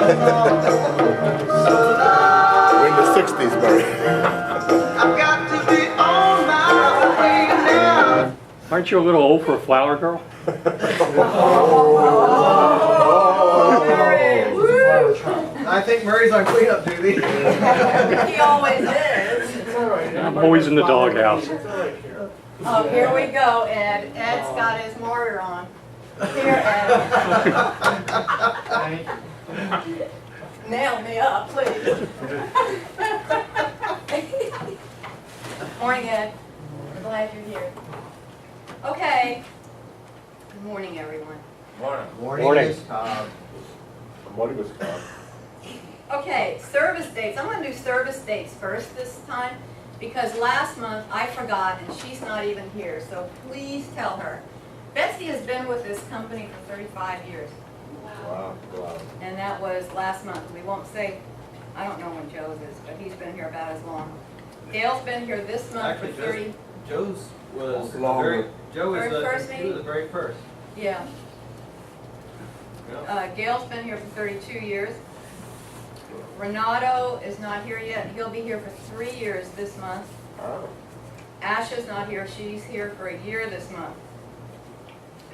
We're in the 60s, Barry. I've got to be on my way now. Aren't you a little old for a flower girl? I think Murray's on cleanup duty. He always is. I'm always in the doghouse. Oh, here we go, Ed. Ed's got his mortar on. Here, Ed. Nail me up, please. Morning, Ed. We're glad you're here. Okay. Good morning, everyone. Morning. Morning, Miss Cobb. Morning, Miss Cobb. Okay, service dates. I'm going to do service dates first this time because last month I forgot and she's not even here. So please tell her. Betsy has been with this company for 35 years. Wow. And that was last month. We won't say, I don't know when Joe's is, but he's been here about as long. Dale's been here this month Actually, for 30. Joe's was Longer. Joe was Very first he meeting? was the very first. Yeah. Yeah. Gail's been here for 32 years. Renato is not here yet. He'll be here for 3 years this month. Oh. Asha's not here. She's here for a year this month.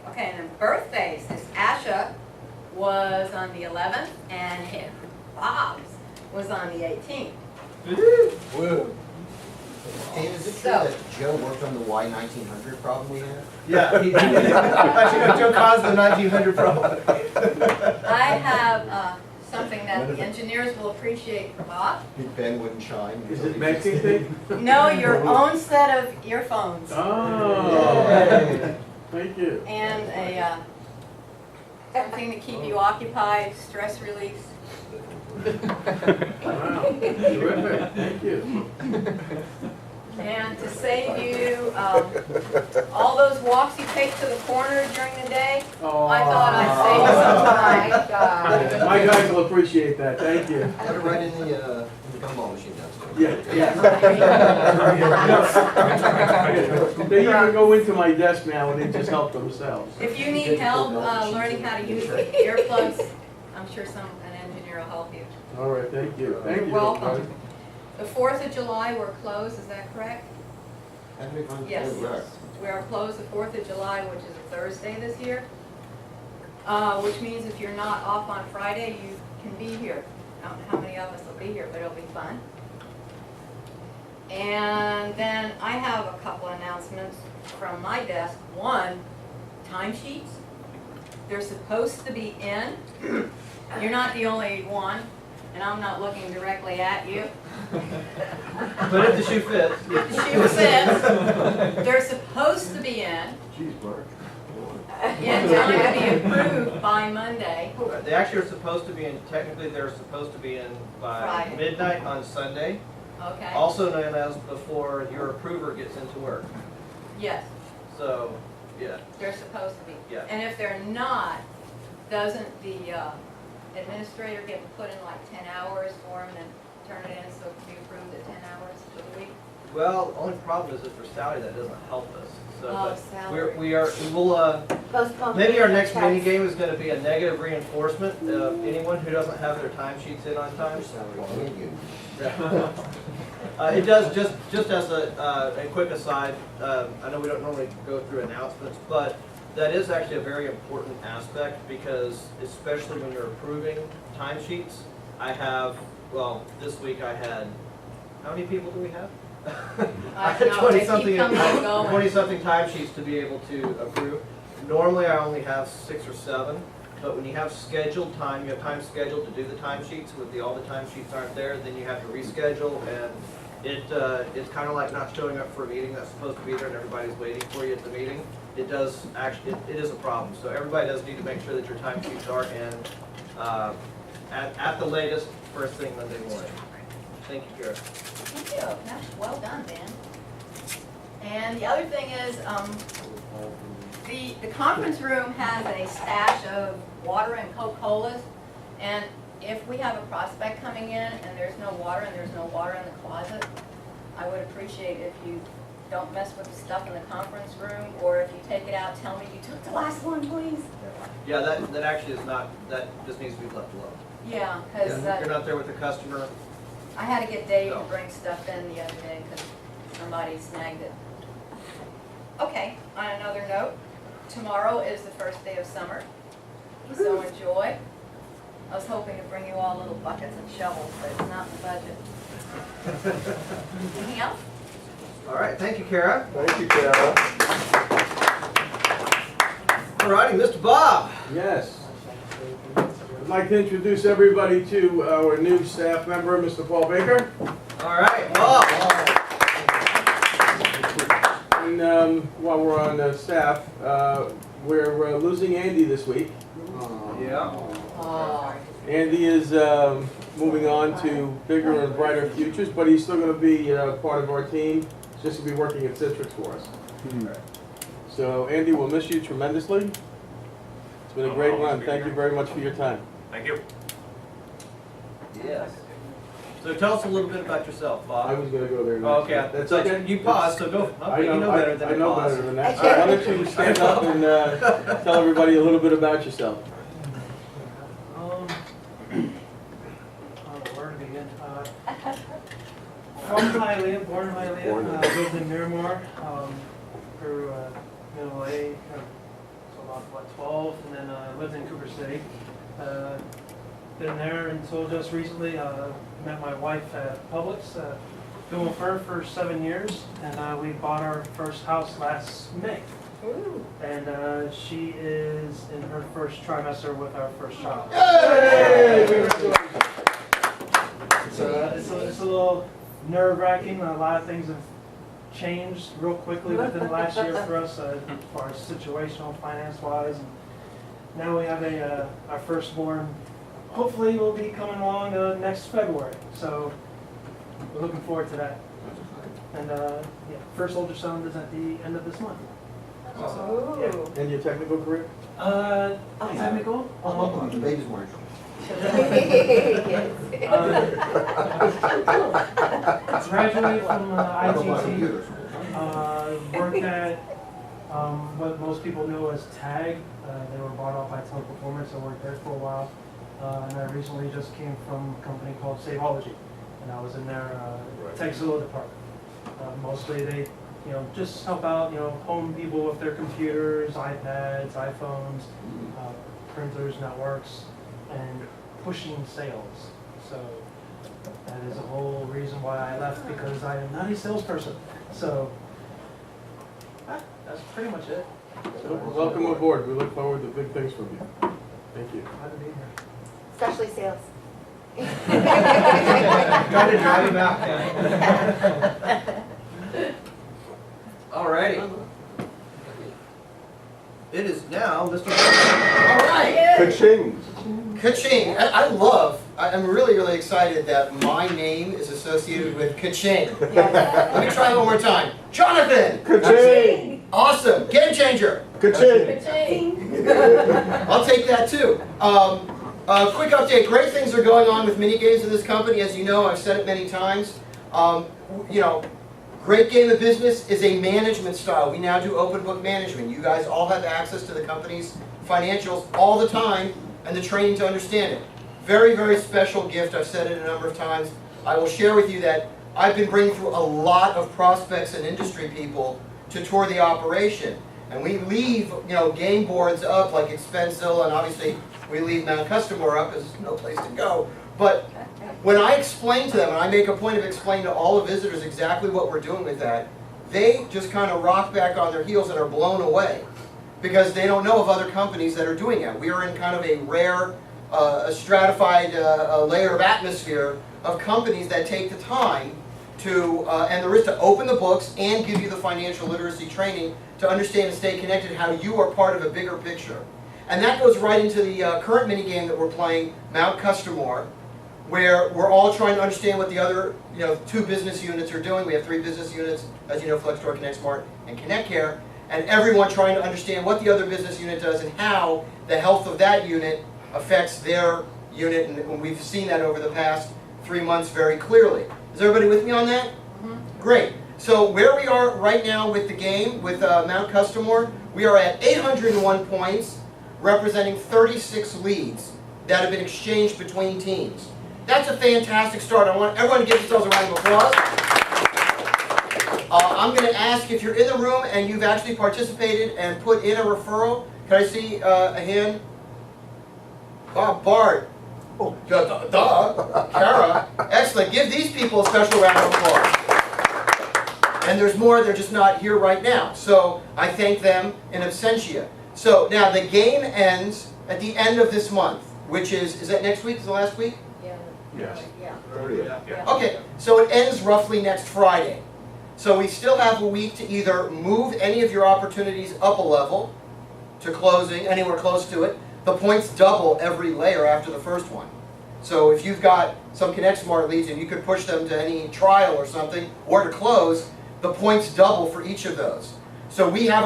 Okay, and then birthdays. This Asha was on the 11th, and Bob's was on the 18th. Woo. And is it true So- that Joe worked on the Y1900 problem we had? Yeah, he did. Actually, Joe caused the 1900 problem. I have something that the engineers will appreciate for Bob. Ben wouldn't chime. Is it Mexican? No, your own set of earphones. Oh, Yay. thank you. And a something to keep you occupied, stress release. Wow, terrific, thank you. And to save you all those walks you take to the corner during the day, I thought I'd save you some time. My guys will appreciate that, thank you. Put it right in the gumball machine downstairs. Yeah. They even go into my desk now and they just help themselves. If you need help learning how to use the earplugs, I'm sure an engineer will help you. All right, thank you. Thank You're you. welcome. The 4th of July, we're closed, is that correct? Had to be fun. Yes. Correct. We are closed the 4th of July, which is a Thursday this year. Which means if you're not off on Friday, you can be here. I don't know how many of us will be here, but it'll be fun. And then I have a couple announcements from my desk. One, timesheets. They're supposed to be in. You're not the only one, and I'm not looking directly at you. But if the shoe fits. If the shoe fits, they're supposed to be in time to be approved by Monday. They actually are supposed to be in, technically they're supposed to be in by Friday. midnight on Sunday. Okay? Also known as before your approver gets into work. Yes, So, yeah. they're supposed to be. Yeah. And if they're not, doesn't the administrator get to put in like 10 hours for them and then turn it in so it can be approved at 10 hours for the week? Well, the only problem is that for Sally that doesn't help us. So, Oh, but salary. we will, maybe our next mini game is going to be a negative reinforcement of anyone who doesn't have their timesheets in on time. It does, just as a quick aside, I know we don't normally go through announcements, but that is actually a very important aspect because especially when you're approving timesheets, I have, well, this week I had, how many people do we have? I had know, they keep 20-something coming and going. 20-something timesheets to be able to approve. Normally I only have 6 or 7, but when you have scheduled time, you have time scheduled to do the timesheets, with all the timesheets aren't there, then you have to reschedule, and it's kind of like not showing up for a meeting that's supposed to be there and everybody's waiting for you at the meeting. It does actually, it is a problem. So everybody does need to make sure that your timesheets are in at the latest first thing Monday morning. Thank you, Kara. Thank you. That's well done, Dan. And the other thing is, the conference room has a stash of water and Coca-Colas, and if we have a prospect coming in and there's no water in the closet, I would appreciate if you don't mess with the stuff in the conference room, or if you take it out, tell me you took the last one, please. Yeah, that actually is not, that just needs to be left alone. Yeah, because You're not there with the customer. I had to get Dave to bring stuff in the other day because somebody snagged it. Okay, on another note, tomorrow is the first day of summer, so enjoy. I was hoping to bring you all little buckets and shovels, but it's not in the budget. Anything else? All right, thank you, Kara. Thank you, Carol. All righty, Mr. Bob. Yes. I'd like to introduce everybody to our new staff member, Mr. Paul Baker. All right, Bob. And while we're on staff, we're losing Andy this week. Yeah. Andy is moving on to bigger and brighter futures, but he's still going to be part of our team. He's just going to be working at Citrix for us. So Andy, we'll miss you tremendously. It's been a great run. Thank you very much for your time. Thank you. Yes. So tell us a little bit about yourself, I Bob. was going to go there next. Oh, okay, That's but okay. you paused, so go. I Okay, you know better than I to know pause. better than that. Why don't you stand up and tell everybody a little bit about yourself? Where to begin? From Hialeah, born in Hialeah, lived in Miramar, through middle A, so about what, 12, and then lived in Cooper City. Been there until just recently. Met my wife at Publix, been with her for 7 years, and we bought our first house last May. And she is in her first trimester with our first child. It's a little nerve-wracking. A lot of things have changed real quickly within the last year for us, as far as situational, finance-wise. And now we have our firstborn. Hopefully, will be coming along next February. So we're looking forward to that. And yeah, first ultrasound is at the end of this month. So, yeah. And your technical career? Technical. The baby's more interesting. Graduated from I don't want IGT. computers. Worked at what most people know as TAG. They were bought out by Teleperformance. I worked there for a while. And I recently just came from a company called Saveology. And I was in their tech Zilla department. Mostly they just help out, home people with their computers, iPads, iPhones, printers, networks, and pushing sales. So that is a whole reason why I left, because I am not a salesperson. So that's pretty much it. So, welcome aboard. We look forward to big things from you. Thank you. Glad to be here. Especially sales. Try to drive him out, All righty. It is now Mr. All right. Ka-ching. Ka-ching. I'm really, really excited that my name is associated with ka-ching. Let me try it one more time. Jonathan! Ka-ching. Awesome. Game changer. Ka-ching. I'll take that too. Quick update. Great things are going on with mini games in this company. As you know, I've said it many times. Great game of business is a management style. We now do open book management. You guys all have access to the company's financials all the time and the training to understand it. Very, very special gift. I've said it a number of times. I will share with you that I've been bringing through a lot of prospects and industry people to tour the operation. And we leave, game boards up like Expensilla, and obviously we leave Mount Customore up because there's no place to go. But when I explain to them, and I make a point of explaining to all the visitors exactly what we're doing with that, they just kind of rock back on their heels and are blown away because they don't know of other companies that are doing it. We are in kind of a rare, a stratified layer of atmosphere of companies that take the time to, and the risk to open the books and give you the financial literacy training to understand and stay connected how you are part of a bigger picture. And that goes right into the current mini game that we're playing, Mount Customore, where we're all trying to understand what the other, 2 business units are doing. We have 3 business units, as you know, FlexStore, Connect Smart, and Connect Care, and everyone trying to understand what the other business unit does and how the health of that unit affects their unit, and we've seen that over the past 3 months very clearly. Is everybody with me on that? Mm-hmm. Great. So where we are right now with the game, with Mount Customore, we are at 801 points, representing 36 leads. that have been exchanged between teams. That's a fantastic start. I want everyone to give themselves a round of applause. I'm going to ask if you're in the room and you've actually participated and put in a referral. Can I see a hand? Bart. Oh, duh. Kara. Excellent. Give these people a special round of applause. And there's more, they're just not here right now. So I thank them in absentia. So now the game ends at the end of this month, which is that next week? Is the last week? Yeah. Yes. Yeah. Yeah. Okay, so it ends roughly next Friday. So we still have a week to either move any of your opportunities up a level to closing, anywhere close to it. The points double every layer after the first one. So if you've got some Connect Smart leads and you could push them to any trial or something, or to close, the points double for each of those. So we have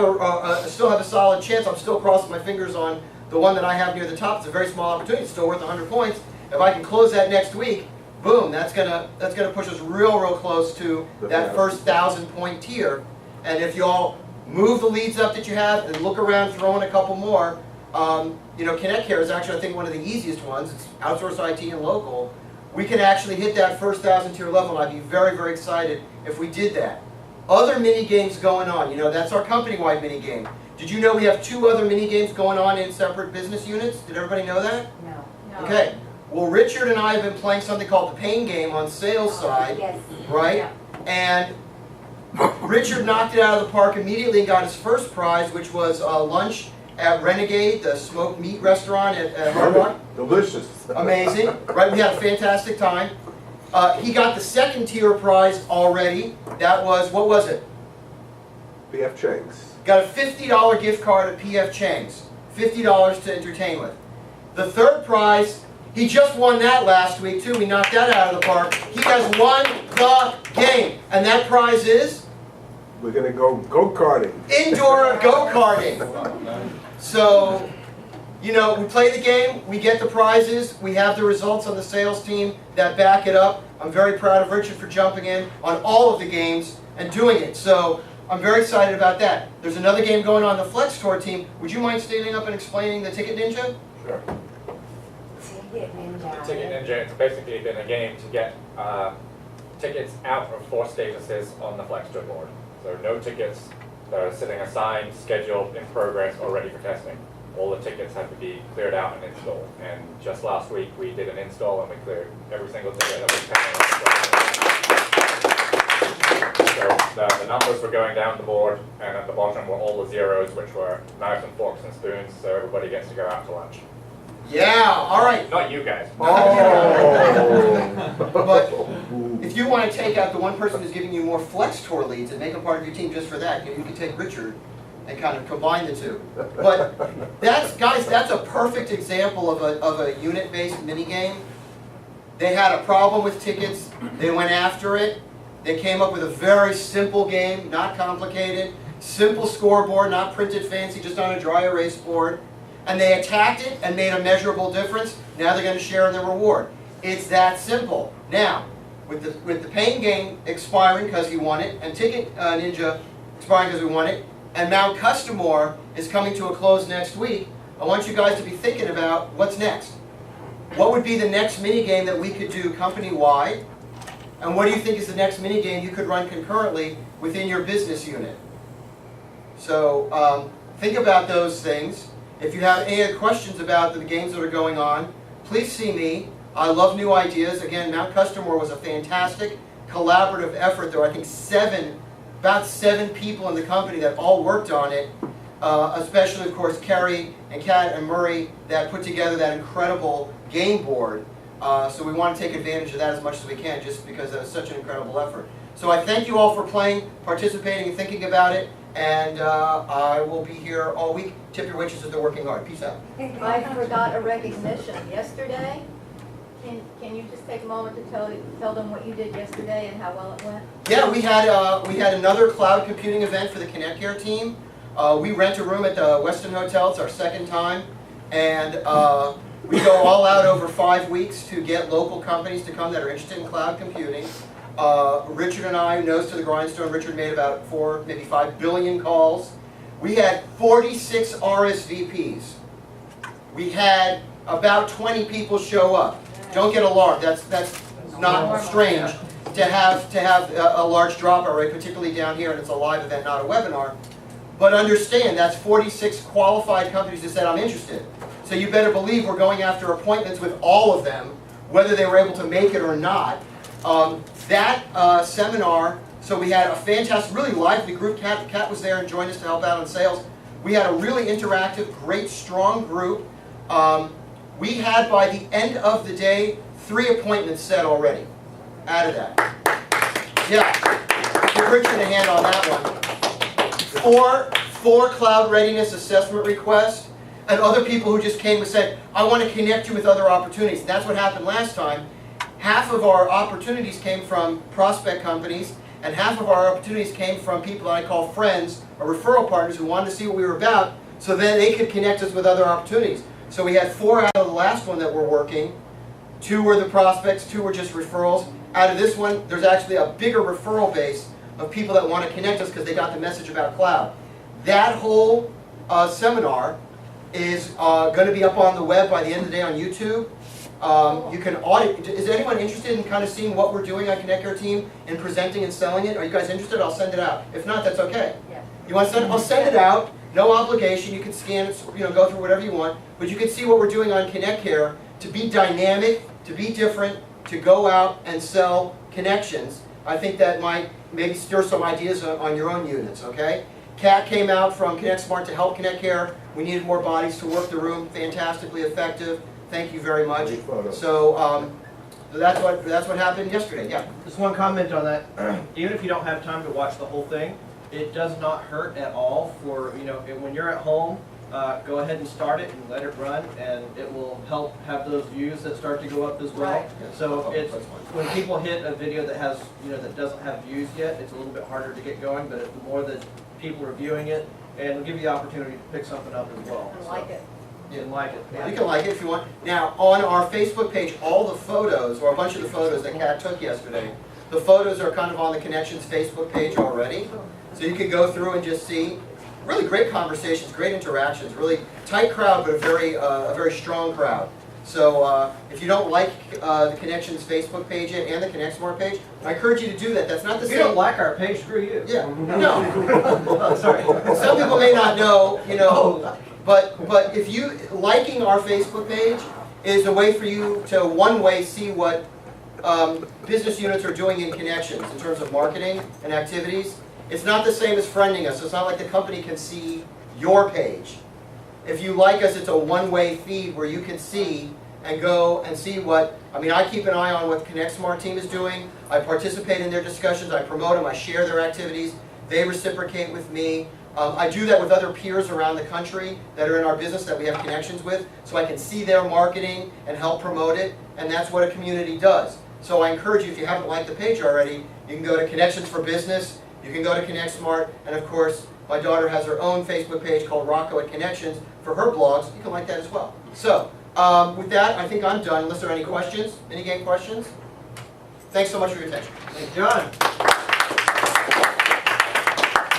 still have a solid chance. I'm still crossing my fingers on the one that I have near the top. It's a very small opportunity. It's still worth 100 points. If I can close that next week, boom, that's gonna push us real close to that first 1,000-point tier. And if you all move the leads up that you have and look around, throw in a couple more, you know, Connect Care is actually, I think, one of the easiest ones. It's outsourced IT and local. We can actually hit that first 1,000 tier level, and I'd be very excited if we did that. Other mini games going on. You know, that's our company-wide mini game. Did you know we have 2 other mini games going on in separate business units? Did everybody know that? No. Okay. Well, Richard and I have been playing something called the Pain Game on sales side, Yes. right? Yeah. And Richard knocked it out of the park immediately and got his first prize, which was lunch at Renegade, the smoked meat restaurant at Hard Rock. Delicious. Amazing, right? We had a fantastic time. He got the second tier prize already. That was, what was it? PF Chang's. Got a $50 gift card at PF Chang's. $50 to entertain with. The third prize, he just won that last week too. We knocked that out of the park. He has won the game. And that prize is? We're gonna go go-karting. Indoor go-karting. So, you know, we play the game, we get the prizes, we have the results on the sales team that back it up. I'm very proud of Richard for jumping in on all of the games and doing it. So, I'm very excited about that. There's another game going on the Flex Tour team. Would you mind standing up and explaining the Ticket Ninja? Sure. Ticket Ninja, it's basically been a game to get tickets out of 4 statuses on the Flex Tour board. So no tickets that are sitting assigned, scheduled, in progress, or ready for testing. All the tickets have to be cleared out and installed. And just last week we did an install and we cleared every single ticket that was pending. So the numbers were going down the board, and at the bottom were all the zeros, which were knives and forks and spoons, so everybody gets to go out to lunch. Yeah, all right. Not you guys. But if you want to take out the one person who's giving you more Flex Tour leads and make them part of your team just for that, you can take Richard and kind of combine the two. But that's, guys, that's a perfect example of a unit-based minigame. They had a problem with tickets. They went after it. They came up with a very simple game, not complicated. Simple scoreboard, not printed fancy, just on a dry erase board. And they attacked it and made a measurable difference. Now they're going to share in the reward. It's that simple. Now, with the Pain Game expiring because he won it, and Ticket Ninja expiring because we won it, and Mount Customore is coming to a close next week, I want you guys to be thinking about what's next. What would be the next mini game that we could do company-wide? And what do you think is the next mini game you could run concurrently within your business unit? So think about those things. If you have any other questions about the games that are going on, please see me. I love new ideas. Again, Mount Customore was a fantastic collaborative effort. There were, I think, about seven people in the company that all worked on it, especially, of course, Kerry and Kat and Murray that put together that incredible game board. So we want to take advantage of that as much as we can, just because that was such an incredible effort. So I thank you all for playing, participating, and thinking about it. And I will be here all week. Tip your waitresses, they're working hard. Peace out. I forgot a recognition yesterday. Can you just take a moment to tell them what you did yesterday and how well it went? Yeah, we had another cloud computing event for the Connect Care team. We rent a room at the Westin Hotel. It's our second time, and we go all out over 5 weeks to get local companies to come that are interested in cloud computing. Richard and I, nose to the grindstone. Richard made about 4, maybe 5 billion calls. We had 46 RSVPs. We had about 20 people show up. Don't get alarmed, that's not strange to have a large dropout rate, particularly down here, and it's a live event, not a webinar. But understand, that's 46 qualified companies that said, I'm interested. So you better believe we're going after appointments with all of them, whether they were able to make it or not. That seminar, so we had a fantastic, really lively group. Kat was there and joined us to help out on sales. We had a really interactive, great, strong group. We had, by the end of the day, 3 appointments set already out of that. Yeah, give Richard a hand on that one. Four cloud readiness assessment requests, and other people who just came and said, I want to connect you with other opportunities. And that's what happened last time. Half of our opportunities came from prospect companies, and half of our opportunities came from people that I call friends or referral partners who wanted to see what we were about, so then they could connect us with other opportunities. So we had 4 out of the last one that were working. 2 were the prospects, 2 were just referrals. Out of this one, there's actually a bigger referral base of people that want to connect us because they got the message about cloud. That whole seminar is going to be up on the web by the end of the day on YouTube. You can audit. Is anyone interested in kind of seeing what we're doing on Connect Your Team and presenting and selling it? Are you guys interested? I'll send it out. If not, that's okay. Yeah. You want to send it? I'll send it out. No obligation. You can scan it, go through whatever you want. But you can see what we're doing on Connect Care to be dynamic, to be different, to go out and sell connections. I think that might maybe stir some ideas on your own units, okay? Kat came out from Connect Smart to help Connect Care. We needed more bodies to work the room. Fantastically effective. Thank you very much. So that's what happened yesterday. Yeah. Just one comment on that. Even if you don't have time to watch the whole thing, it does not hurt at all for, when you're at home, go ahead and start it and let it run, and it will help have those views that start to go up as well. Right. So it's, when people hit a video that has, that doesn't have views yet, it's a little bit harder to get going, but the more that people are viewing it, and it'll give you the opportunity to pick something up as well. I like it. You can like it. You can like it if you want. Now, on our Facebook page, all the photos, or a bunch of the photos that Kat took yesterday, the photos are kind of on the Connections Facebook page already. So you can go through and just see really great conversations, great interactions, really tight crowd, but a very strong crowd. So if you don't like the Connections Facebook page and the Connect Smart page, I encourage you to do that. That's not the If same. you don't like our page, screw you. Yeah, no. Sorry. Some people may not know, but if you liking our Facebook page is a way for you to one-way see what business units are doing in Connections in terms of marketing and activities. It's not the same as friending us. It's not like the company can see your page. If you like us, it's a one-way feed where you can see and go and see what, I keep an eye on what the Connect Smart team is doing. I participate in their discussions. I promote them. I share their activities. They reciprocate with me. I do that with other peers around the country that are in our business that we have connections with, so I can see their marketing and help promote it, and that's what a community does. So I encourage you, if you haven't liked the page already, you can go to Connections for Business, you can go to Connect Smart, and of course, my daughter has her own Facebook page called Rocco at Connections for her blogs. You can like that as well. So, with that, I think I'm done, unless there are any questions, any game questions? Thanks so much for your attention. Thank John.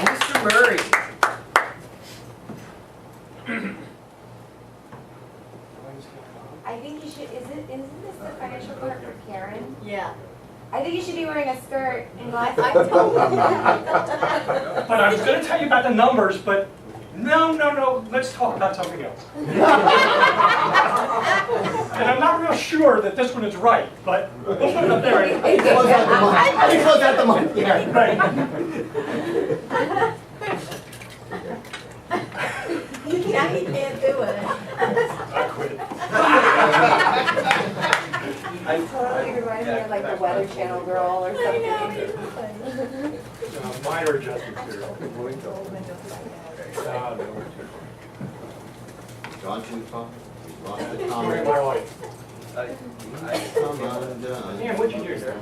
Mr. Murray. I think you should, isn't this the financial part for Karen? Yeah. I think you should be wearing a skirt and glasses. I told you. But I was going to tell you about the numbers, but no, let's talk about something else. And I'm not real sure that this one is right, but we'll put it up there anyway. Close out the month. You close out the month, yeah. Right. Now he can't do it. I quit. Totally reminds me of like the Weather Channel girl or something. Minor adjustments here. John, should we talk? Lost the Story of comment. my life. Come on, John. Dan, what'd you do here?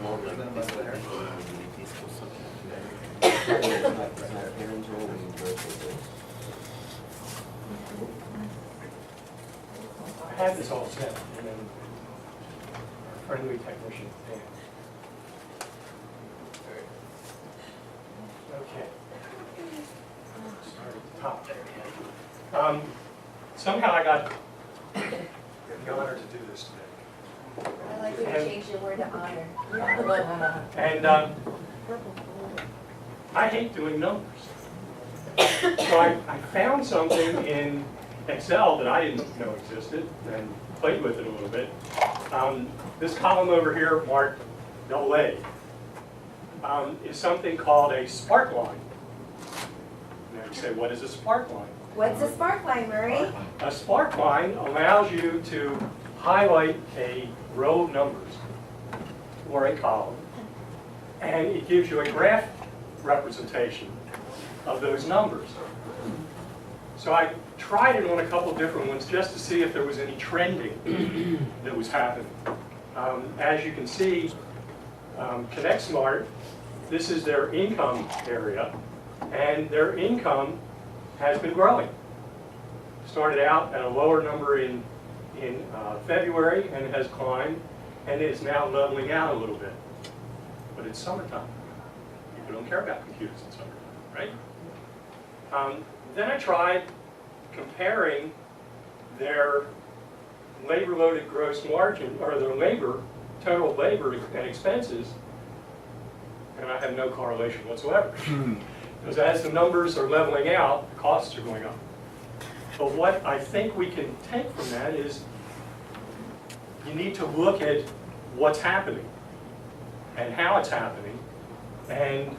I had this all set, and then our friendly technician, Dan. Okay. Start at the top there. Somehow I got the honor to do this today. I like when you change your word to honor. And I hate doing numbers. So I found something in Excel that I didn't know existed and played with it a little bit. This column over here, marked AA, is something called a spark line. Now you say, what is a spark line? What's a spark line, Murray? A spark line allows you to highlight a row of numbers or a column, and it gives you a graph representation of those numbers. So I tried it on a couple different ones just to see if there was any trending that was happening. As you can see, ConnectSmart, this is their income area, and their income has been growing. Started out at a lower number in February and has climbed, and is now leveling out a little bit. But it's summertime. People don't care about computers in summertime, right? Then I tried comparing their labor-loaded gross margin, or their total labor and expenses, and I have no correlation whatsoever. Because as the numbers are leveling out, the costs are going up. But what I think we can take from that is you need to look at what's happening and how it's happening. And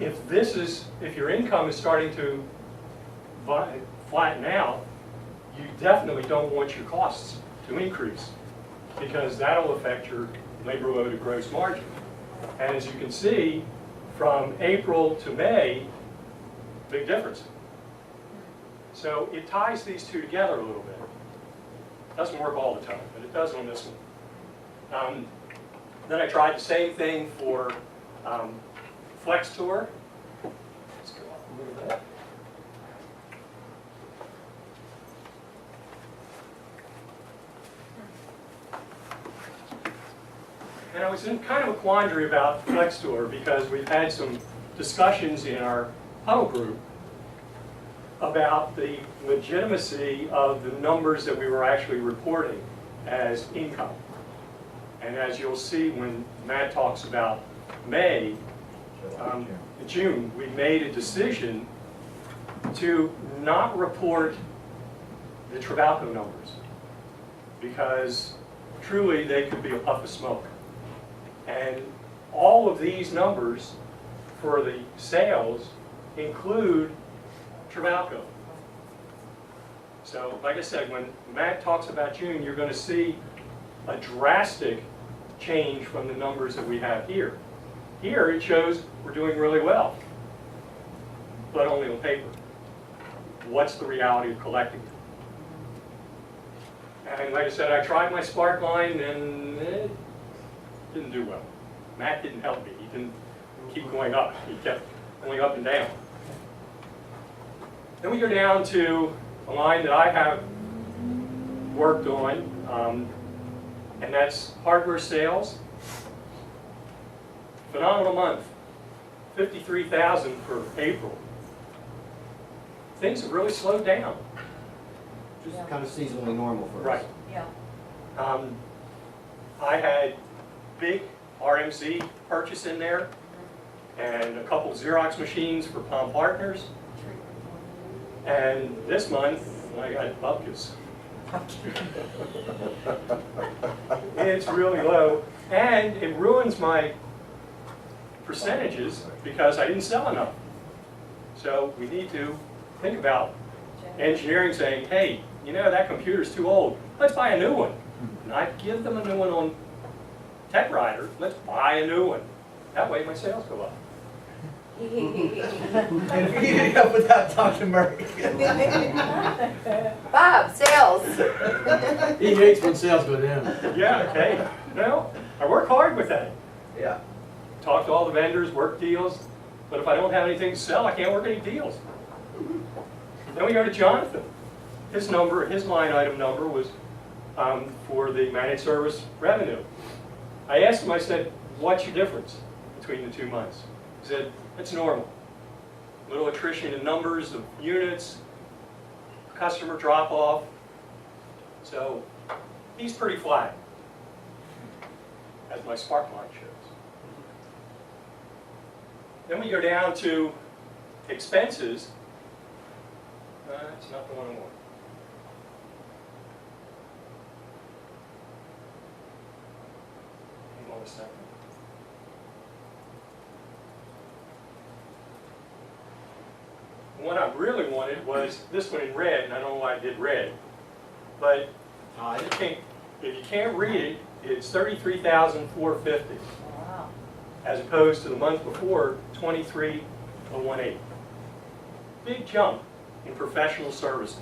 if your income is starting to flatten out, you definitely don't want your costs to increase, because that'll affect your labor-loaded gross margin. And as you can see, from April to May, big difference. So it ties these two together a little bit. Doesn't work all the time, but it does on this one. Then I tried the same thing for Flex Tour. Let's go up a little bit. And I was in kind of a quandary about Flex Tour because we've had some discussions in our huddle group about the legitimacy of the numbers that we were actually reporting as income. And as you'll see when Matt talks about May, June, we made a decision to not report the Trabalco numbers because truly they could be a puff of smoke. And all of these numbers for the sales include Trabalco. So, like I said, when Matt talks about June, you're going to see a drastic change from the numbers that we have here. Here it shows we're doing really well, but only on paper. What's the reality of collecting? And like I said, I tried my spark line and it didn't do well. Matt didn't help me. He didn't keep going up. He kept going up and down. Then we go down to a line that I have worked on, and that's hardware sales. Phenomenal month, 53,000 for April. Things have really slowed down. Just kind of seasonally normal for us. Right. Yeah. I had big RMZ purchase in there, and a couple Xerox machines for Palm Partners. And this month, I got bupkis. It's really low, and it ruins my percentages because I didn't sell enough. So we need to think about engineering saying, hey, you know, that computer's too old. Let's buy a new one. Not give them a new one on TechRider. Let's buy a new one. That way my sales go up. And if you need help with that, talk to Murray. Bob, sales. He hates when sales go down. Yeah, okay. No, I work hard with that. Yeah. Talk to all the vendors, work deals, but if I don't have anything to sell, I can't work any deals. Then we go to Jonathan. His line item number was for the managed service revenue. I asked him, I said, what's your difference between the 2 months? He said, it's normal. Little attrition in numbers of units, customer drop off. So he's pretty flat, as my spark line shows. Then we go down to expenses. That's not the one I want. Hang on a second. The one I really wanted was this one in red, and I don't know why I did red. But if you can't read it, it's $33,450, Wow. as opposed to the month before, $23,018. Big jump in professional services.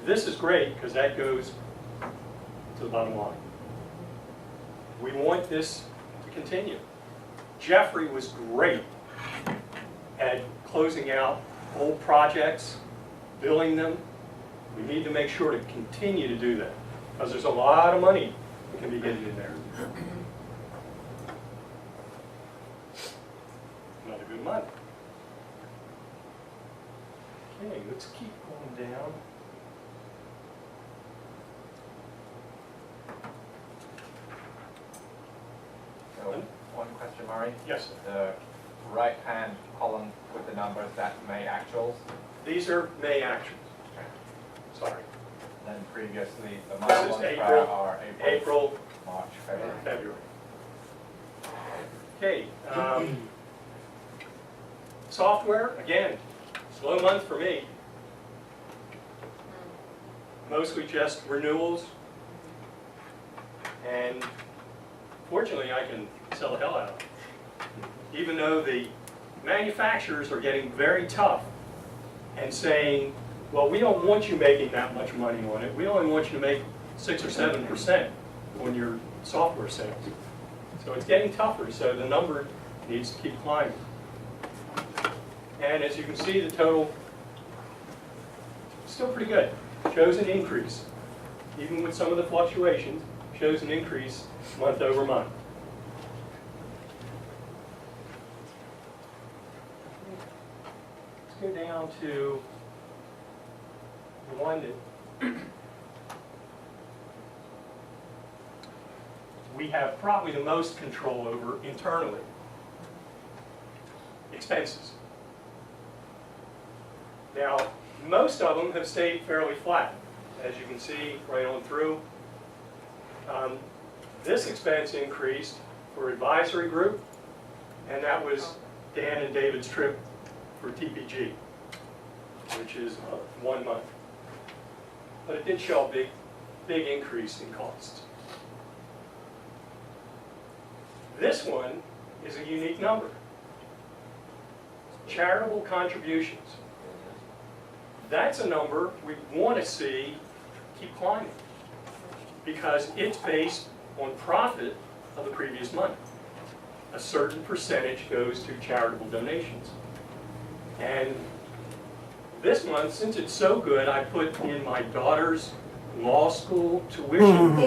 This is great because that goes to the bottom line. We want this to continue. Jeffrey was great at closing out old projects, billing them. We need to make sure to continue to do that because there's a lot of money that can be hidden in there. Another good month. Okay, let's keep going down. So, one question, Murray. Yes, sir. The right-hand column with the numbers, that's May actuals. These are May actions. Sorry. Then previously, the This March is ones April, are April, March, February. February. Okay. Software, again, slow month for me. Mostly just renewals. And fortunately, I can sell the hell out of them. Even though the manufacturers are getting very tough and saying, well, we don't want you making that much money on it. We only want you to make 6 or 7% on your software sales. So it's getting tougher, so the number needs to keep climbing. And as you can see, the total is still pretty good. Shows an increase. Even with some of the fluctuations, shows an increase month over month. Let's go down to the one that we have probably the most control over internally. Expenses. Now, most of them have stayed fairly flat, as you can see right on through. This expense increased for advisory group, and that was Dan and David's trip for TPG, which is 1 month. But it did show a big increase in costs. This one is a unique number. Charitable contributions. That's a number we want to see keep climbing because it's based on profit of the previous month. A certain percentage goes to charitable donations. And this month, since it's so good, I put in my daughter's law school tuition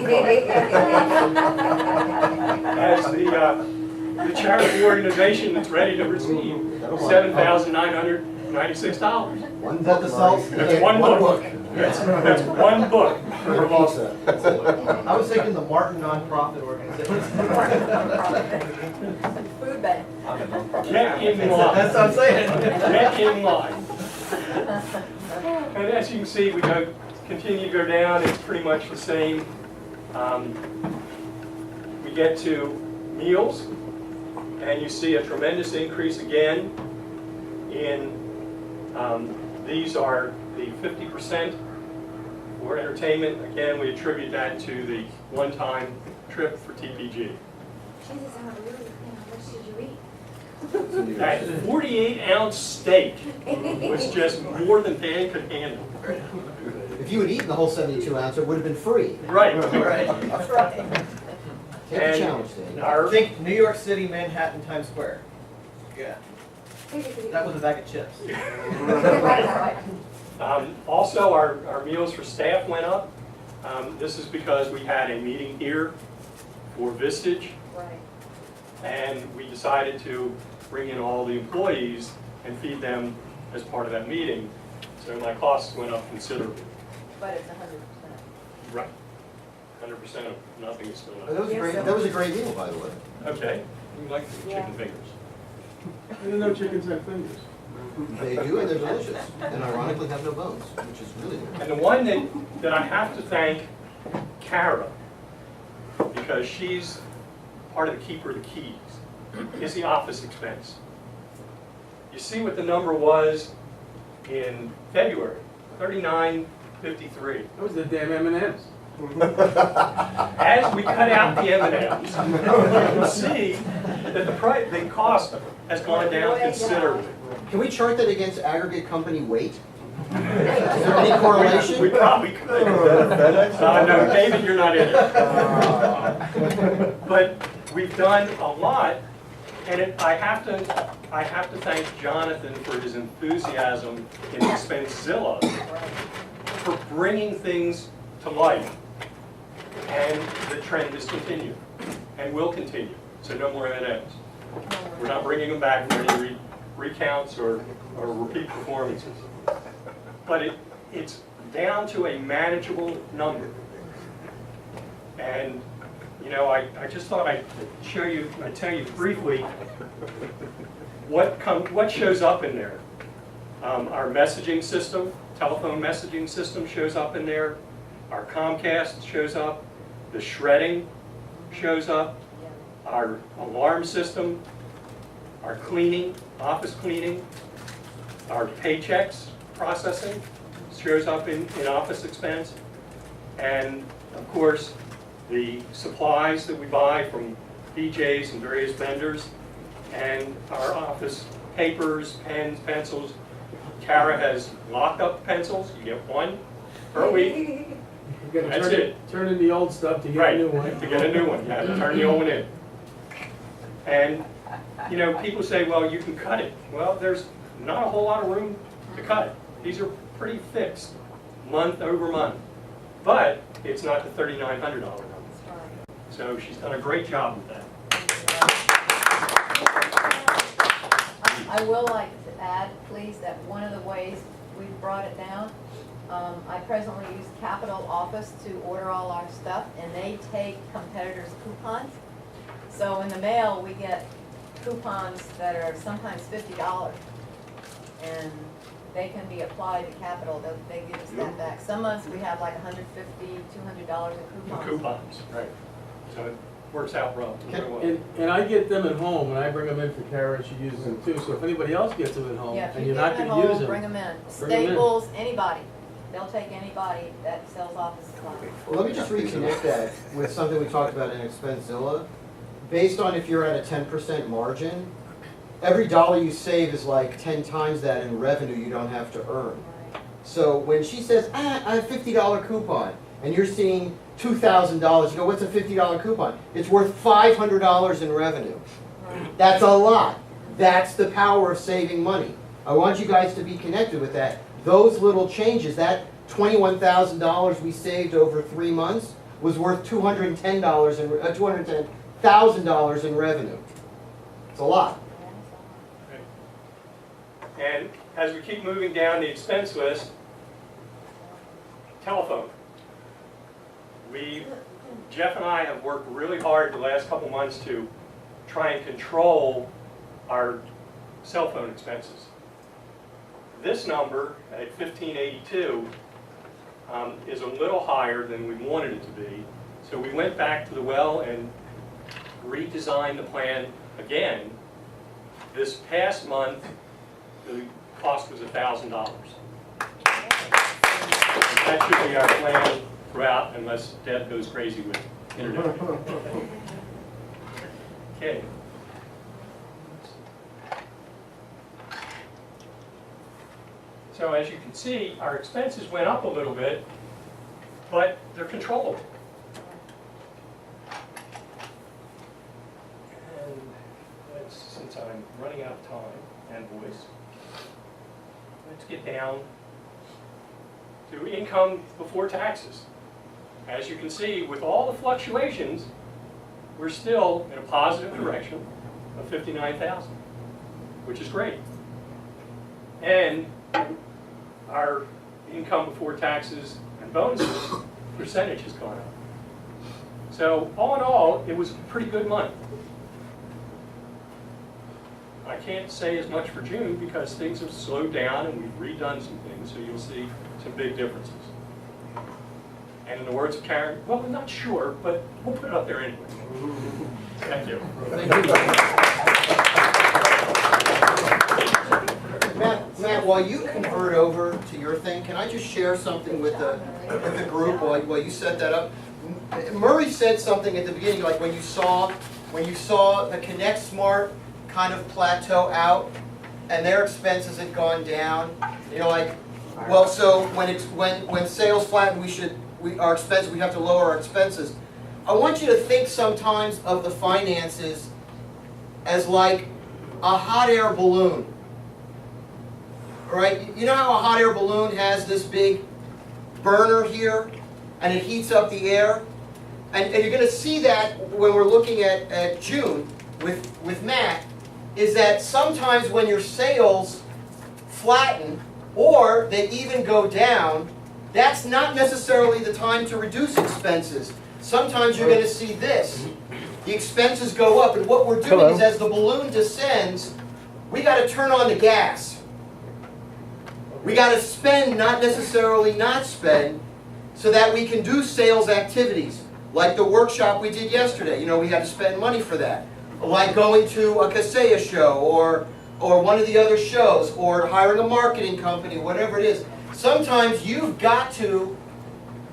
as the charitable organization that's ready to receive $7,996. One book of salt. That's one book. That's one book for law school. I was thinking the Martin nonprofit organization. Food bank. Get in line. That's what I'm saying. Get in line. And as you can see, we continue to go down. It's pretty much the same. We get to meals, and you see a tremendous increase again in these are the 50% for entertainment. Again, we attribute that to the one-time trip for TPG. Jesus, how much did you eat? That 48-ounce steak was just more than Dan could handle. If you had eaten the whole 72 ounce, it would have been free. Right. That's right. Take the challenge, Dave. Our, Think New York City, Manhattan, Times Square. Yeah. That was a bag of chips. also, our meals for staff went up. This is because we had a meeting here for Vistage, Right. and we decided to bring in all the employees and feed them as part of that meeting. So my costs went up considerably. But it's 100%. Right. 100% of nothing is still That nothing. was a great, that was a great meal, by the way. Okay, you like the Yeah. chicken fingers. I didn't know chickens had fingers. They do, and they're delicious, and ironically have no bones, which is really good. And the one that I have to thank Kara, because she's part of the keeper of the keys, is the office expense. You see what the number was in February, $39.53. That was the damn M&Ms. As we cut out the M&Ms, you can see that the cost has gone down considerably. Can we chart that against aggregate company weight? Is there any correlation? We probably could. No, David, you're not in it. But we've done a lot, and I have to thank Jonathan for his enthusiasm in Expensizilla for bringing things to life. And the trend has continued, and will continue. So no more M&Ms. We're not bringing them back for any recounts or repeat performances. But it's down to a manageable number. And, you know, I just thought I'd tell you briefly what shows up in there. Our messaging system, telephone messaging system shows up in there. Our Comcast shows up. The shredding shows up. Our alarm system, our cleaning, office cleaning, our paychecks processing shows up in office expense. And of course, the supplies that we buy from BJ's and various vendors, and our office papers, pens, pencils. Kara has locked up pencils. You get one per week. You gotta That's turn in the old stuff to get Right, a new one. to get a new one, you have to turn the old one in. And, you know, people say, well, you can cut it. Well, there's not a whole lot of room to cut it. These are pretty fixed, month over month. But it's not the $3,900 number. So she's done a great job with that. I will like to add, please, that one of the ways we've brought it down, I presently use Capital Office to order all our stuff, and they take competitors' coupons. So in the mail, we get coupons that are sometimes $50, and they can be applied to Capital. They give us that back. Some months we have like $150, $200 in coupons. Coupons, right. So it works out well. And I get them at home, and I bring them in for Kara, and she uses them too. So if anybody else gets them at home, Yeah, if and you you're get not them gonna at use home, them, bring them in. bring 'em in. Staples, anybody. They'll take anybody that sells office supplies. Well, let me just reconnect that with something we talked about in Expensizilla. Based on if you're at a 10% margin, every dollar you save is like 10 times that in revenue you don't have to earn. So when she says, I have a $50 coupon, and you're seeing $2,000, you go, what's a $50 coupon? It's worth $500 in revenue. That's a lot. That's the power of saving money. I want you guys to be connected with that. Those little changes, that $21,000 we saved over 3 months was worth $210,000 in revenue. It's a lot. And as we keep moving down the expense list, telephone. Jeff and I have worked really hard the last couple months to try and control our cell phone expenses. This number at $15.82 is a little higher than we wanted it to be. So we went back to the well and redesigned the plan again. This past month, the cost was $1,000. That should be our plan throughout, unless Deb goes crazy with internet. Okay. So as you can see, our expenses went up a little bit, but they're controllable. And let's, since I'm running out of time and voice, let's get down to income before taxes. As you can see, with all the fluctuations, we're still in a positive direction of 59,000, which is great. And our income before taxes and bonuses percentage has gone up. So all in all, it was a pretty good month. I can't say as much for June because things have slowed down and we've redone some things, so you'll see some big differences. And in the words of Karen, well, I'm not sure, but we'll put it up there anyway. Thank you. Matt, while you convert over to your thing, can I just share something with the group while you set that up? Murray said something at the beginning, like when you saw the Connect Smart kind of plateau out, and their expenses had gone down. You know, like, well, so when sales flatten, we have to lower our expenses. I want you to think sometimes of the finances as like a hot air balloon. Right? You know how a hot air balloon has this big burner here, and it heats up the air? And you're going to see that when we're looking at June with Matt, is that sometimes when your sales flatten, or they even go down, that's not necessarily the time to reduce expenses. Sometimes you're going to see this. The expenses go up, and what we're doing is as the balloon descends, we got to turn on the gas. We got to spend, not necessarily not spend, so that we can do sales activities. Like the workshop we did yesterday, you know, we had to spend money for that. Like going to a Kaseya show, or one of the other shows, or hiring a marketing company, whatever it is. Sometimes you've got to